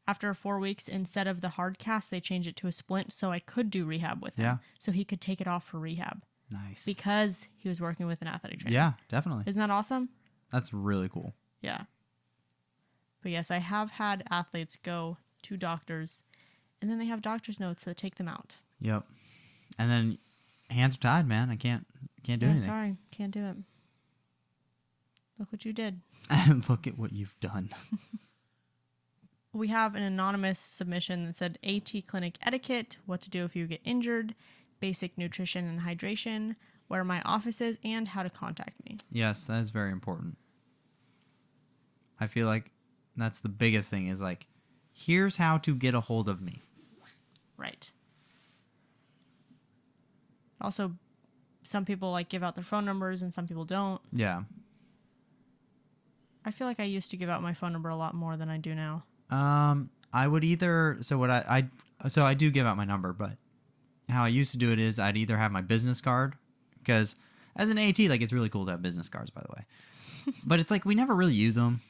Speaker 1: After 4 weeks, instead of the hard cast, they changed it to a splint so I could do rehab with him.
Speaker 3: Yeah.
Speaker 1: So he could take it off for rehab.
Speaker 3: Nice.
Speaker 1: Because he was working with an athletic trainer.
Speaker 3: Yeah, definitely.
Speaker 1: Isn't that awesome?
Speaker 3: That's really cool.
Speaker 1: Yeah. But yes, I have had athletes go to doctors, and then they have doctor's notes that take them out.
Speaker 3: Yep. And then hands are tied, man. I can't do anything.
Speaker 1: Sorry, can't do it. Look what you did.
Speaker 3: Look at what you've done.
Speaker 1: We have an anonymous submission that said AT clinic etiquette, what to do if you get injured, basic nutrition and hydration, where my office is, and how to contact me.
Speaker 3: Yes, that is very important. I feel like that's the biggest thing is like, here's how to get a hold of me.
Speaker 1: Right. Also, some people like give out their phone numbers and some people don't.
Speaker 3: Yeah.
Speaker 1: I feel like I used to give out my phone number a lot more than I do now.
Speaker 3: I would either, so what so I do give out my number, but how I used to do it is I'd either have my business card, because as an AT, like, it's really cool to have business cards, by the way. But it's like, we never really use them.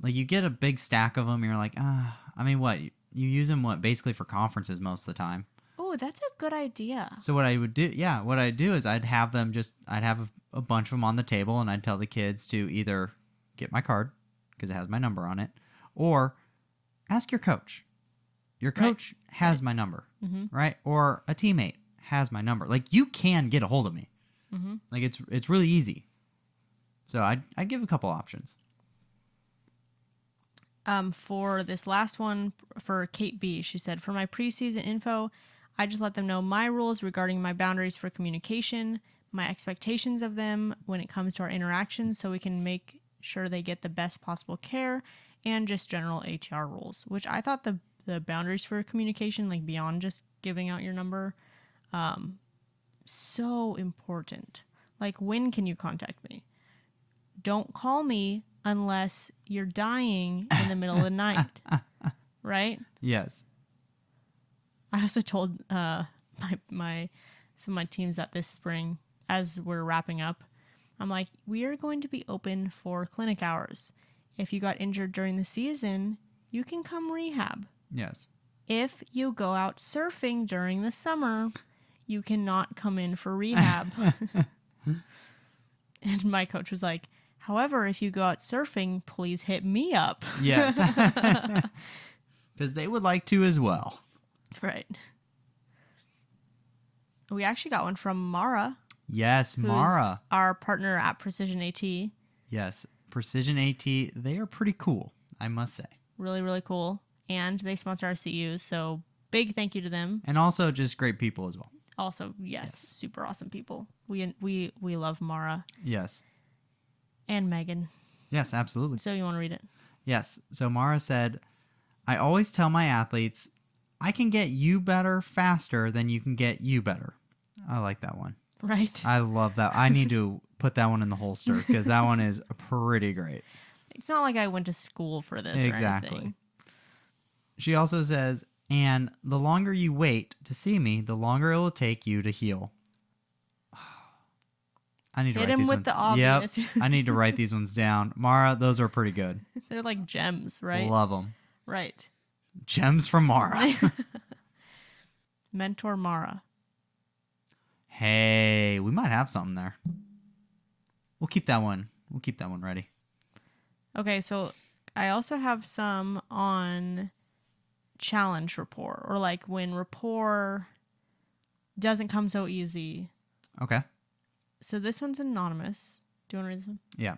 Speaker 3: Like, you get a big stack of them, and you're like, I mean, what? You use them, basically for conferences most of the time.
Speaker 1: Oh, that's a good idea.
Speaker 3: So what I would do, what I'd do is I'd have a bunch of them on the table, and I'd tell the kids to either get my card, because it has my number on it, or ask your coach. Your coach has my number, right? Or a teammate has my number. Like, you can get a hold of me. Mm-hmm. Like, it's really easy. So I'd give a couple options.
Speaker 1: For this last one, for Kate B, she said, for my preseason info, I just let them know my rules regarding my boundaries for communication, my expectations of them when it comes to our interactions, so we can make sure they get the best possible care, and just general ATR rules, which I thought the boundaries for communication, like beyond just giving out your number, so important. Like, when can you contact me? Don't call me unless you're dying in the middle of the night, right?
Speaker 3: Yes.
Speaker 1: I also told some of my teams that this spring, as we're wrapping up, I'm like, we are going to be open for clinic hours. If you got injured during the season, you can come rehab.
Speaker 3: Yes.
Speaker 1: If you go out surfing during the summer, you cannot come in for rehab. And my coach was like, however, if you go out surfing, please hit me up.
Speaker 3: Yes. Because they would like to as well.
Speaker 1: Right. We actually got one from Mara.
Speaker 3: Yes, Mara.
Speaker 1: Our partner at Precision AT.
Speaker 3: Yes. Precision AT, they are pretty cool, I must say.
Speaker 1: Really, really cool. And they sponsor our CUs, so big thank you to them.
Speaker 3: And also just great people as well.
Speaker 1: Also, yes. Super awesome people. We love Mara
Speaker 3: Yes.
Speaker 1: and Megan.
Speaker 3: Yes, absolutely.
Speaker 1: So you want to read it?
Speaker 3: Yes. So Mara said, I always tell my athletes, I can get you better faster than you can get you better. I like that one.
Speaker 1: Right.
Speaker 3: I love that. I need to put that one in the holster because that one is pretty great.
Speaker 1: It's not like I went to school for this or anything.
Speaker 3: She also says, and the longer you wait to see me, the longer it will take you to heal. I need to
Speaker 1: Hit
Speaker 3: write
Speaker 1: him
Speaker 3: these
Speaker 1: with
Speaker 3: ones.
Speaker 1: the obvious.
Speaker 3: Yep. I need to write these ones down. Mara, those are pretty good.
Speaker 1: They're like gems, right?
Speaker 3: Love them.
Speaker 1: Right.
Speaker 3: Gems from Mara.
Speaker 1: Mentor Mara.
Speaker 3: Hey, we might have something there. We'll keep that one. We'll keep that one ready.
Speaker 1: Okay, so I also have some on challenge rapport, or like when rapport doesn't come so easy.
Speaker 3: Okay.
Speaker 1: So this one's anonymous. Do you want to read this one?
Speaker 3: Yeah.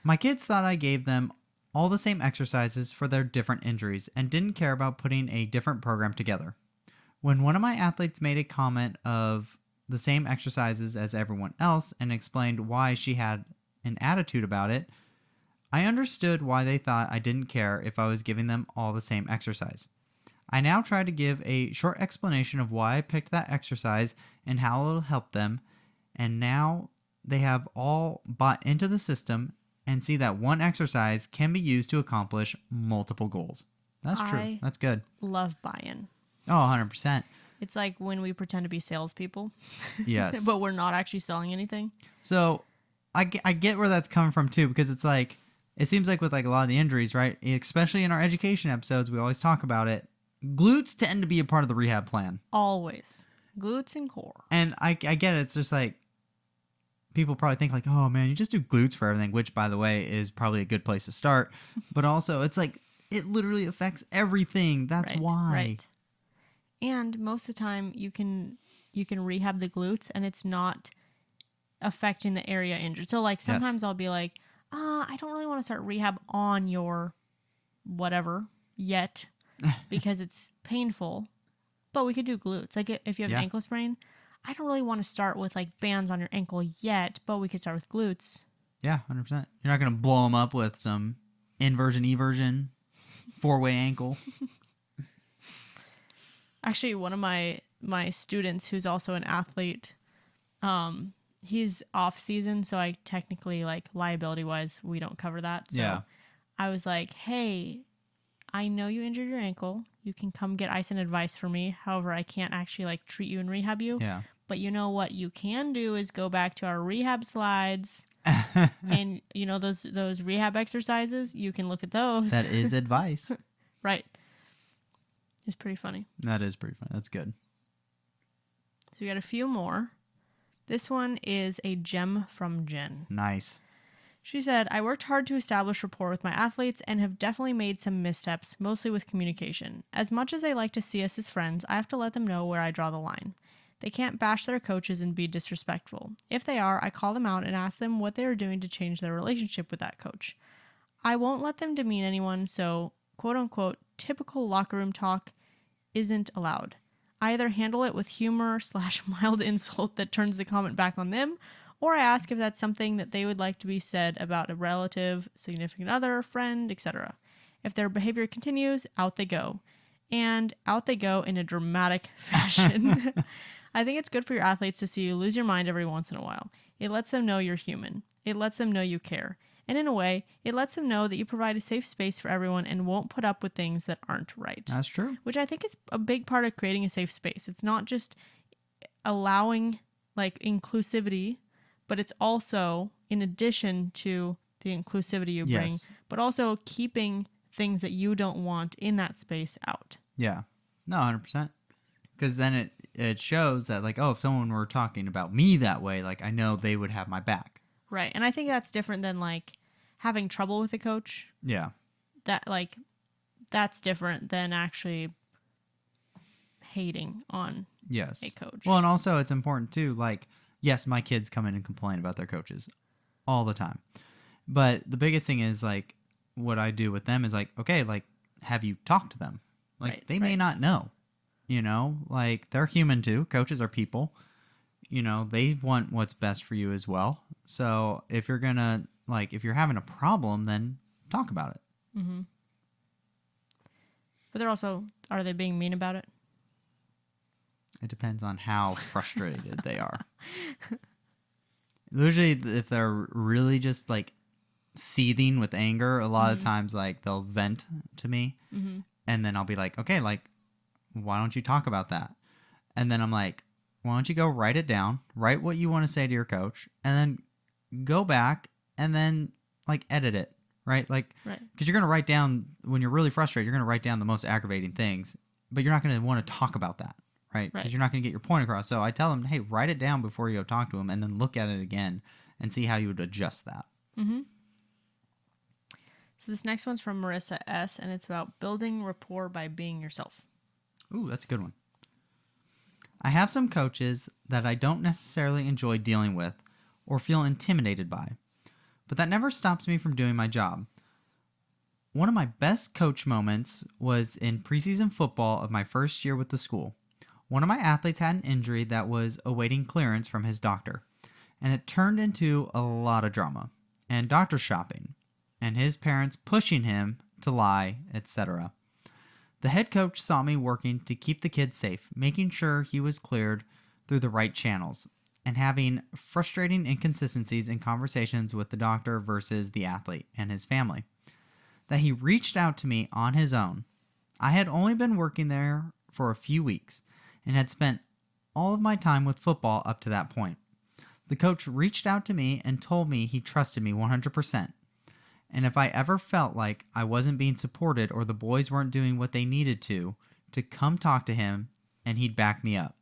Speaker 3: My kids thought I gave them all the same exercises for their different injuries and didn't care about putting a different program together. When one of my athletes made a comment of the same exercises as everyone else and explained why she had an attitude about it, I understood why they thought I didn't care if I was giving them all the same exercise. I now try to give a short explanation of why I picked that exercise and how it'll help them, and now they have all bought into the system and see that one exercise can be used to accomplish multiple goals. That's true. That's good.
Speaker 1: Love buy-in.
Speaker 3: Oh, 100%.
Speaker 1: It's like when we pretend to be salespeople.
Speaker 3: Yes.
Speaker 1: But we're not actually selling anything.
Speaker 3: So I get where that's coming from too, because it's like, it seems like with like a lot of the injuries, right? Especially in our education episodes, we always talk about it. Glutes tend to be a part of the rehab plan.
Speaker 1: Always. Glutes and core.
Speaker 3: And I get it. It's just like, people probably think like, oh man, you just do glutes for everything, which by the way is probably a good place to start. But also it's like, it literally affects everything. That's why.
Speaker 1: Right. And most of the time you can rehab the glutes and it's not affecting the area injured. So like sometimes I'll be like, I don't really want to start rehab on your whatever yet because it's painful. But we could do glutes. Like if you have an ankle sprain, I don't really want to start with like bands on your ankle yet, but we could start with glutes.
Speaker 3: Yeah, 100%. You're not going to blow them up with some inversion, eversion, 4-way ankle.
Speaker 1: Actually, one of my students who's also an athlete, he's off season, so I technically, like, liability wise, we don't cover that. So I was like, hey, I know you injured your ankle. You can come get ice and advice for me. However, I can't actually like treat you and rehab you.
Speaker 3: Yeah.
Speaker 1: But you know what you can do is go back to our rehab slides and you know those rehab exercises, you can look at those.
Speaker 3: That is advice.
Speaker 1: Right. It's pretty funny.
Speaker 3: That is pretty funny. That's good.
Speaker 1: So we got a few more. This one is a gem from Jen.
Speaker 3: Nice.
Speaker 1: She said, I worked hard to establish rapport with my athletes and have definitely made some missteps, mostly with communication. As much as they like to see us as friends, I have to let them know where I draw the line. They can't bash their coaches and be disrespectful. If they are, I call them out and ask them what they are doing to change their relationship with that coach. I won't let them demean anyone, so quote-unquote typical locker room talk isn't allowed. I either handle it with humor / mild insult that turns the comment back on them, or I ask if that's something that they would like to be said about a relative, significant other, friend, etc. If their behavior continues, out they go. And out they go in a dramatic fashion. I think it's good for your athletes to see you lose your mind every once in a while. It lets them know you're human. It lets them know you care. And in a way, it lets them know that you provide a safe space for everyone and won't put up with things that aren't right.
Speaker 3: That's true.
Speaker 1: Which I think is a big part of creating a safe space. It's not just allowing like inclusivity, but it's also in addition to the inclusivity you bring, but also keeping things that you don't want in that space out.
Speaker 3: Yeah. No, 100%. Because then it shows that like, oh, if someone were talking about me that way, like I know they would have my back.
Speaker 1: Right. And I think that's different than like having trouble with a coach.
Speaker 3: Yeah.
Speaker 1: That's different than actually hating on a coach.
Speaker 3: Well, and also it's important too, like, yes, my kids come in and complain about their coaches all the time. But the biggest thing is like what I do with them is like, okay, like have you talked to them? Like
Speaker 1: Right,
Speaker 3: they may
Speaker 1: right.
Speaker 3: not know, you know, like they're human too. Coaches are people, you know, they want what's best for you as well. So if you're gonna like, if you're having a problem, then talk about it.
Speaker 1: Mm-hmm. But they're also, are they being mean about it?
Speaker 3: It depends on how frustrated they are. Usually, if they're really just like seething with anger, a lot of times like they'll vent to me,
Speaker 1: Mm-hmm.
Speaker 3: and then I'll be like, okay, like, why don't you talk about that? And then I'm like, why don't you go write it down, write what you want to say to your coach, and then go back and then like edit it, right? Like,
Speaker 1: Right.
Speaker 3: because you're gonna write down when you're really frustrated, you're gonna write down the most aggravating things, but you're not gonna want to talk about that. Right? Because
Speaker 1: Right.
Speaker 3: you're not going to get your point across. So I tell them, hey, write it down before you go talk to them and then look at it again and see how you would adjust that.
Speaker 1: Mm-hmm. So this next one's from Marissa S, and it's about building rapport by being yourself.
Speaker 3: Ooh, that's a good one. I have some coaches that I don't necessarily enjoy dealing with or feel intimidated by, but that never stops me from doing my job. One of my best coach moments was in preseason football of my first year with the school. One of my athletes had an injury that was awaiting clearance from his doctor, and it turned into a lot of drama and doctor shopping, and his parents pushing him to lie, etc. The head coach saw me working to keep the kid safe, making sure he was cleared through the right channels, and having frustrating inconsistencies in conversations with the doctor versus the athlete and his family. That he reached out to me on his own. I had only been working there for a few weeks, and had spent all of my time with football up to that point. The coach reached out to me and told me he trusted me 100%. And if I ever felt like I wasn't being supported or the boys weren't doing what they needed to come talk to him and he'd back me up.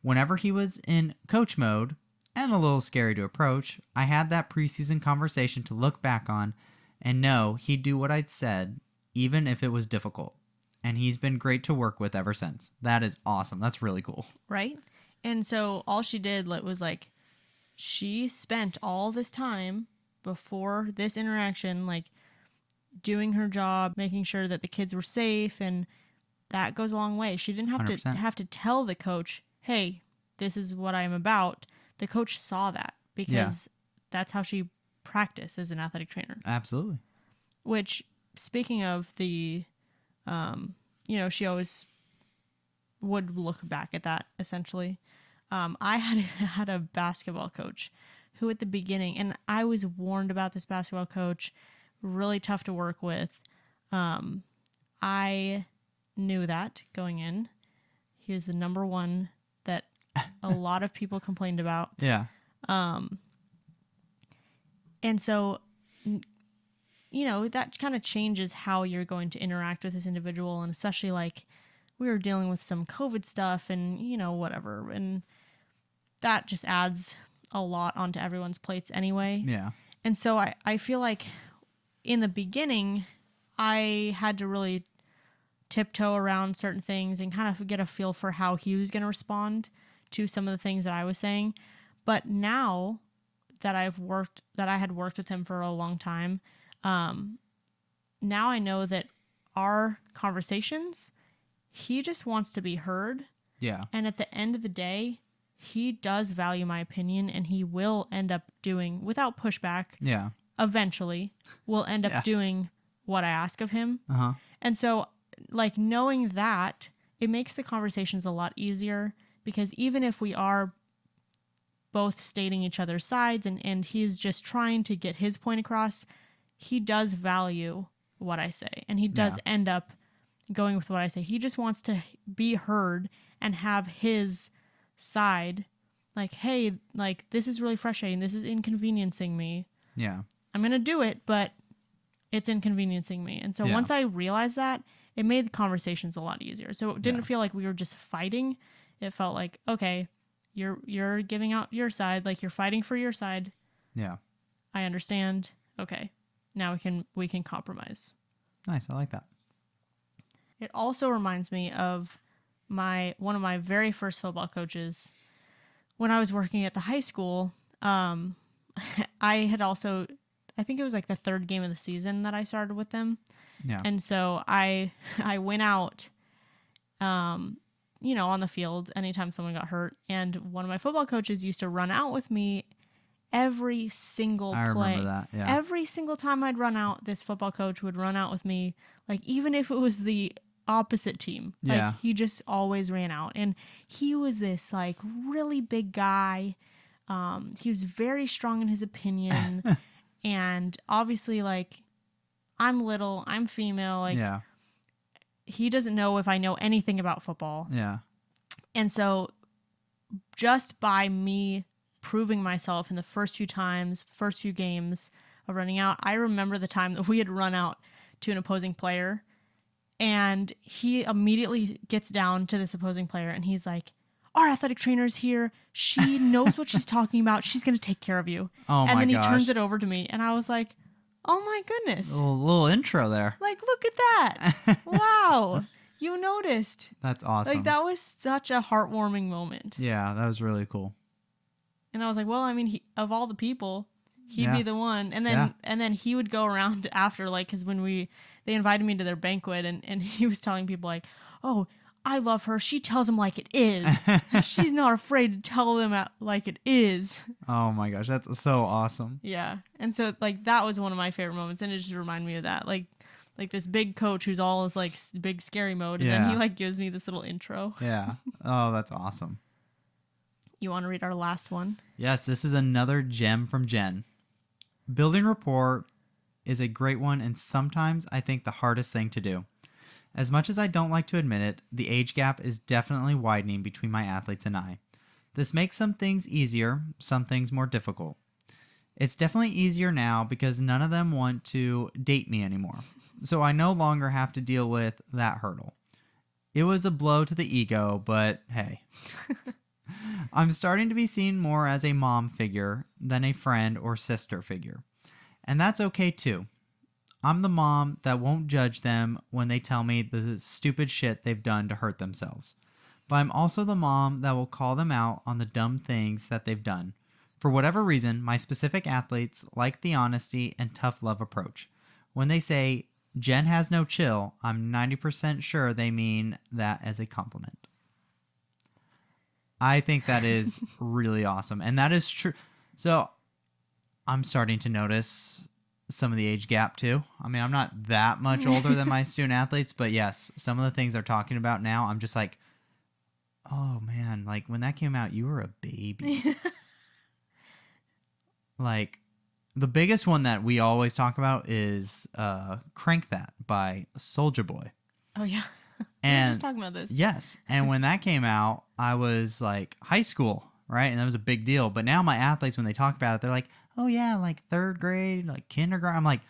Speaker 3: Whenever he was in coach mode, and a little scary to approach, I had that preseason conversation to look back on and know he'd do what I'd said, even if it was difficult. And he's been great to work with ever since. That is awesome. That's really cool.
Speaker 1: Right? And so all she did was like, she spent all this time before this interaction, like doing her job, making sure that the kids were safe, and that goes a long way. She didn't have
Speaker 3: 100%.
Speaker 1: to tell the coach, hey, this is what I'm about. The coach saw that because that's how she practiced as an athletic trainer.
Speaker 3: Absolutely.
Speaker 1: Which, speaking of the she always would look back at that, essentially. I had a basketball coach who at the beginning, and I was warned about this basketball coach, really tough to work with. I knew that going in. He was the number one that a lot of people complained about.
Speaker 3: Yeah.
Speaker 1: And so, that kind of changes how you're going to interact with this individual. And especially like we were dealing with some COVID stuff and, whatever. And that just adds a lot onto everyone's plates anyway.
Speaker 3: Yeah.
Speaker 1: And so I feel like in the beginning, I had to really tiptoe around certain things and kind of get a feel for how he was going to respond to some of the things that I was saying. But now that I had worked with him for a long time, now I know that our conversations, he just wants to be heard.
Speaker 3: Yeah.
Speaker 1: And at the end of the day, he does value my opinion, and he will end up doing, without pushback,
Speaker 3: Yeah.
Speaker 1: eventually will end up doing what I ask of him.
Speaker 3: Uh-huh.
Speaker 1: And so, like, knowing that, it makes the conversations a lot easier, because even if we are both stating each other's sides and he's just trying to get his point across, he does value what I say, and he does end up going with what I say. He just wants to be heard and have his side, like, hey, like, this is really frustrating. This is inconveniencing me.
Speaker 3: Yeah.
Speaker 1: I'm going to do it, but it's inconveniencing me. And so once I realized that, it made the conversations a lot easier. So it didn't feel like we were just fighting. It felt like, okay, you're giving out your side, like you're fighting for your side.
Speaker 3: Yeah.
Speaker 1: I understand. Okay. Now we can compromise.
Speaker 3: Nice. I like that.
Speaker 1: It also reminds me of one of my very first football coaches when I was working at the high school. I I had also, I think it was like the third game of the season that I started with them.
Speaker 3: Yeah.
Speaker 1: And so I went out, on the field anytime someone got hurt. And one of my football coaches used to run out with me every single play.
Speaker 3: I remember that. Yeah.
Speaker 1: Every single time I'd run out, this football coach would run out with me. Like, even if it was the opposite team, like he just always ran out. And he was this like really big guy. He was very strong in his opinion. And obviously, like, I'm little, I'm female, like, he doesn't know if I know anything about football.
Speaker 3: Yeah.
Speaker 1: And so just by me proving myself in the first few games of running out, I remember the time that we had run out to an opposing player, and he immediately gets down to this opposing player and he's like, our athletic trainer's here. She knows what she's talking about. She's going to take care of you.
Speaker 3: Oh,
Speaker 1: and
Speaker 3: my
Speaker 1: then he
Speaker 3: gosh.
Speaker 1: turns it over to me, and I was like, oh my goodness.
Speaker 3: A little intro there.
Speaker 1: Like, look at that. Wow. You noticed.
Speaker 3: That's awesome.
Speaker 1: Like, that was such a heartwarming moment.
Speaker 3: Yeah, that was really cool.
Speaker 1: And I was like, well, I mean, of all the people, he'd be the one. And then he would go around after, like, because when they invited me to their banquet, and he was telling people, like, oh, I love her. She tells them like it is. She's not afraid to tell them like it is.
Speaker 3: Oh my gosh, that's so awesome.
Speaker 1: Yeah. And so, like, that was one of my favorite moments, and it just reminded me of that. Like this big coach who's all is like big scary mode, and then he like gives me this little intro.
Speaker 3: Yeah. Oh, that's awesome.
Speaker 1: You want to read our last one?
Speaker 3: Yes, this is another gem from Jen. Building rapport is a great one, and sometimes I think the hardest thing to do. As much as I don't like to admit it, the age gap is definitely widening between my athletes and I. This makes some things easier, some things more difficult. It's definitely easier now because none of them want to date me anymore, so I no longer have to deal with that hurdle. It was a blow to the ego, but hey. I'm starting to be seen more as a mom figure than a friend or sister figure, and that's okay too. I'm the mom that won't judge them when they tell me the stupid shit they've done to hurt themselves. But I'm also the mom that will call them out on the dumb things that they've done. For whatever reason, my specific athletes like the honesty and tough love approach. When they say, Jen has no chill, I'm 90% sure they mean that as a compliment. I think that is really awesome. And that is true. So I'm starting to notice some of the age gap too. I mean, I'm not that much older than my student athletes, but yes, some of the things they're talking about now, I'm just like, oh man, like when that came out, you were a baby. Like the biggest one that we always talk about is Crank That by Soulja Boy.
Speaker 1: Oh yeah.
Speaker 3: And
Speaker 1: we were just talking about this.
Speaker 3: Yes. And when that came out, I was like high school, right? And that was a big deal. But now my athletes, when they talk about it, they're like, oh yeah, like third grade, like kindergarten. I'm like,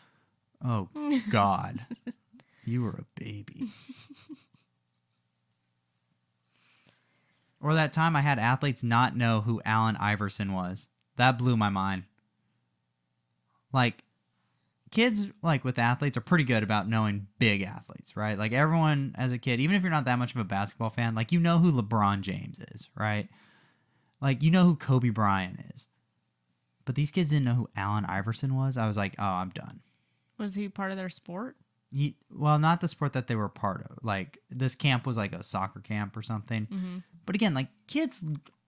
Speaker 3: oh God, you were a baby. Or that time I had athletes not know who Allen Iverson was. That blew my mind. Like, kids, like with athletes, are pretty good about knowing big athletes, right? Like everyone as a kid, even if you're not that much of a basketball fan, like you know who LeBron James is, right? Like you know who Kobe Bryant is. But these kids didn't know who Allen Iverson was. I was like, oh, I'm done.
Speaker 1: Was he part of their sport?
Speaker 3: Well, not the sport that they were part of. Like, this camp was like a soccer camp or something. Mm-hmm. But again, like, kids,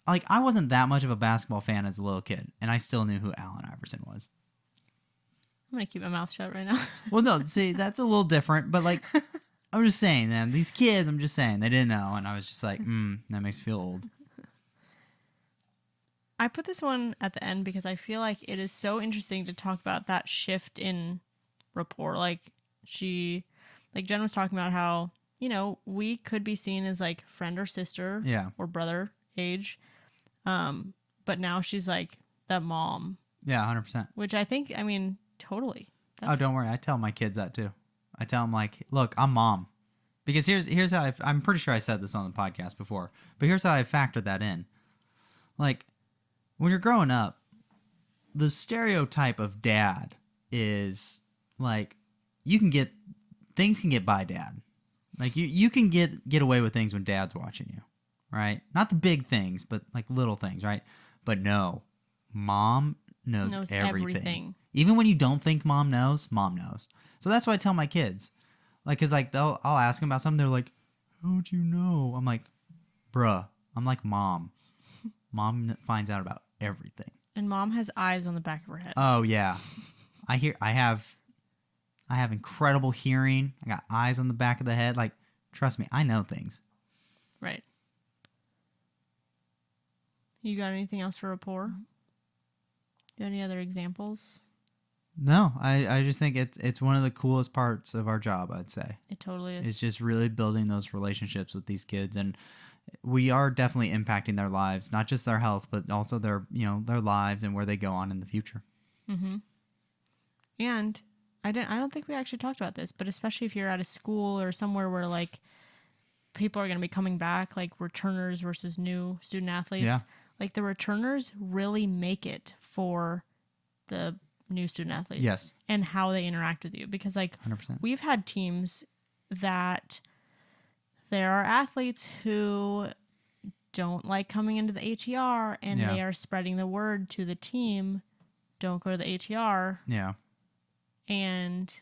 Speaker 3: like, I wasn't that much of a basketball fan as a little kid, and I still knew who Allen Iverson was.
Speaker 1: I'm going to keep my mouth shut right now.
Speaker 3: Well, no, see, that's a little different, but, like, I'm just saying, man, these kids, I'm just saying, they didn't know, and I was just like, that makes me feel old.
Speaker 1: I put this one at the end because I feel like it is so interesting to talk about that shift in rapport. Like Jen was talking about how, we could be seen as like friend or sister or brother age. But now she's like that mom.
Speaker 3: Yeah, 100%.
Speaker 1: Which I think, I mean, totally.
Speaker 3: Don't worry. I tell my kids that too. I tell them like, look, I'm mom. Because here's how I'm pretty sure I said this on the podcast before, but here's how I factored that in. Like, when you're growing up, the stereotype of dad is like things can get by dad. Like you can get away with things when dad's watching you, right? Not the big things, but like little things, right? But no, mom, knows
Speaker 1: Knows
Speaker 3: everything.
Speaker 1: everything.
Speaker 3: Even when you don't think mom knows, mom knows. So that's what I tell my kids. Like, cause like I'll ask them about something. They're like, "How'd you know?" I'm like, "Bruh, I'm like mom. Mom finds out about everything."
Speaker 1: And mom has eyes on the back of her head.
Speaker 3: Oh yeah, I have incredible hearing. I got eyes on the back of the head. Like, trust me, I know things.
Speaker 1: Right. You got anything else for rapport? Do you have any other examples?
Speaker 3: No, I just think it's one of the coolest parts of our job, I'd say.
Speaker 1: It totally is.
Speaker 3: It's just really building those relationships with these kids, and we are definitely impacting their lives, not just their health, but also their lives and where they go on in the future.
Speaker 1: Mm-hmm. And I don't think we actually talked about this, but especially if you're at a school or somewhere where like people are going to be coming back, like returners versus new student athletes.
Speaker 3: Yeah.
Speaker 1: Like the returners really make it for the new student athletes.
Speaker 3: Yes.
Speaker 1: And how they interact with you. Because like
Speaker 3: 100%.
Speaker 1: we've had teams that there are athletes who don't like coming into the ATR and
Speaker 3: Yeah.
Speaker 1: they are spreading the word to the team, don't go to the ATR.
Speaker 3: Yeah.
Speaker 1: And,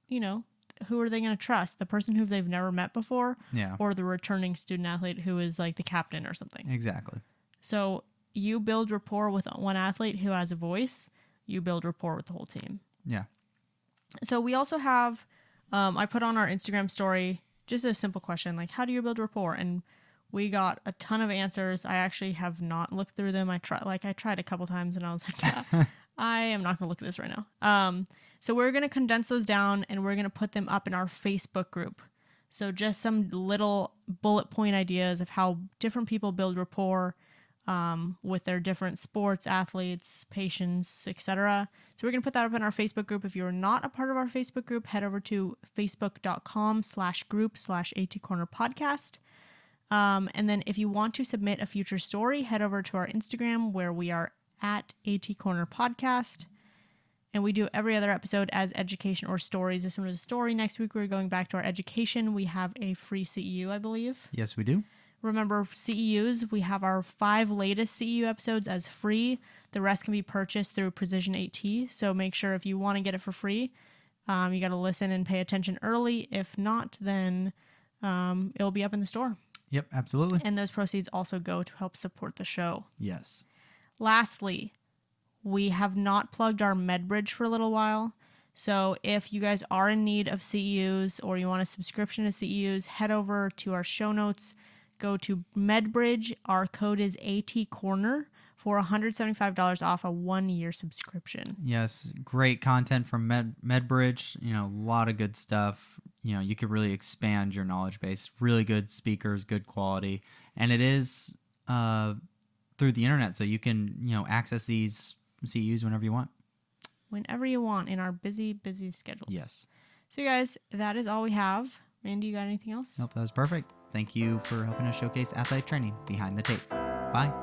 Speaker 1: you know, who are they going to trust? The person who they've never met before
Speaker 3: Yeah.
Speaker 1: or the returning student athlete who is like the captain or something?
Speaker 3: Exactly.
Speaker 1: So you build rapport with one athlete who has a voice, you build rapport with the whole team.
Speaker 3: Yeah.
Speaker 1: So we also have, I put on our Instagram story just a simple question like, how do you build rapport? And we got a ton of answers. I actually have not looked through them. I tried a couple times and I was like, yeah, I am not going to look at this right now. So we're going to condense those down and we're going to put them up in our Facebook group. So just some little bullet point ideas of how different people build rapport with their different sports, athletes, patients, etc. So we're going to put that up in our Facebook group. If you're not a part of our Facebook group, head over to facebook.com/group/ATcornerpodcast. And then if you want to submit a future story, head over to our Instagram where we are at ATcornerpodcast. And we do every other episode as education or stories. This one was a story. Next week, we're going back to our education. We have a free CEU, I believe.
Speaker 3: Yes, we do.
Speaker 1: Remember, CEUs, we have our 5 latest CEU episodes as free. The rest can be purchased through Precision AT. So make sure if you want to get it for free, you got to listen and pay attention early. If not, then it'll be up in the store.
Speaker 3: Yep, absolutely.
Speaker 1: And those proceeds also go to help support the show.
Speaker 3: Yes.
Speaker 1: Lastly, we have not plugged our MedBridge for a little while. So if you guys are in need of CEUs or you want a subscription to CEUs, head over to our show notes. Go to MedBridge. Our code is ATcorner for $175 off a 1-year subscription.
Speaker 3: Yes, great content from MedBridge. A lot of good stuff. You could really expand your knowledge base. Really good speakers, good quality, and it is through the internet, so you can access these CEUs whenever you want.
Speaker 1: Whenever you want in our busy schedules.
Speaker 3: Yes.
Speaker 1: So, you guys, that is all we have. Randy, you got anything else?
Speaker 3: Nope, that was perfect. Thank you for helping us showcase athletic training behind the tape. Bye.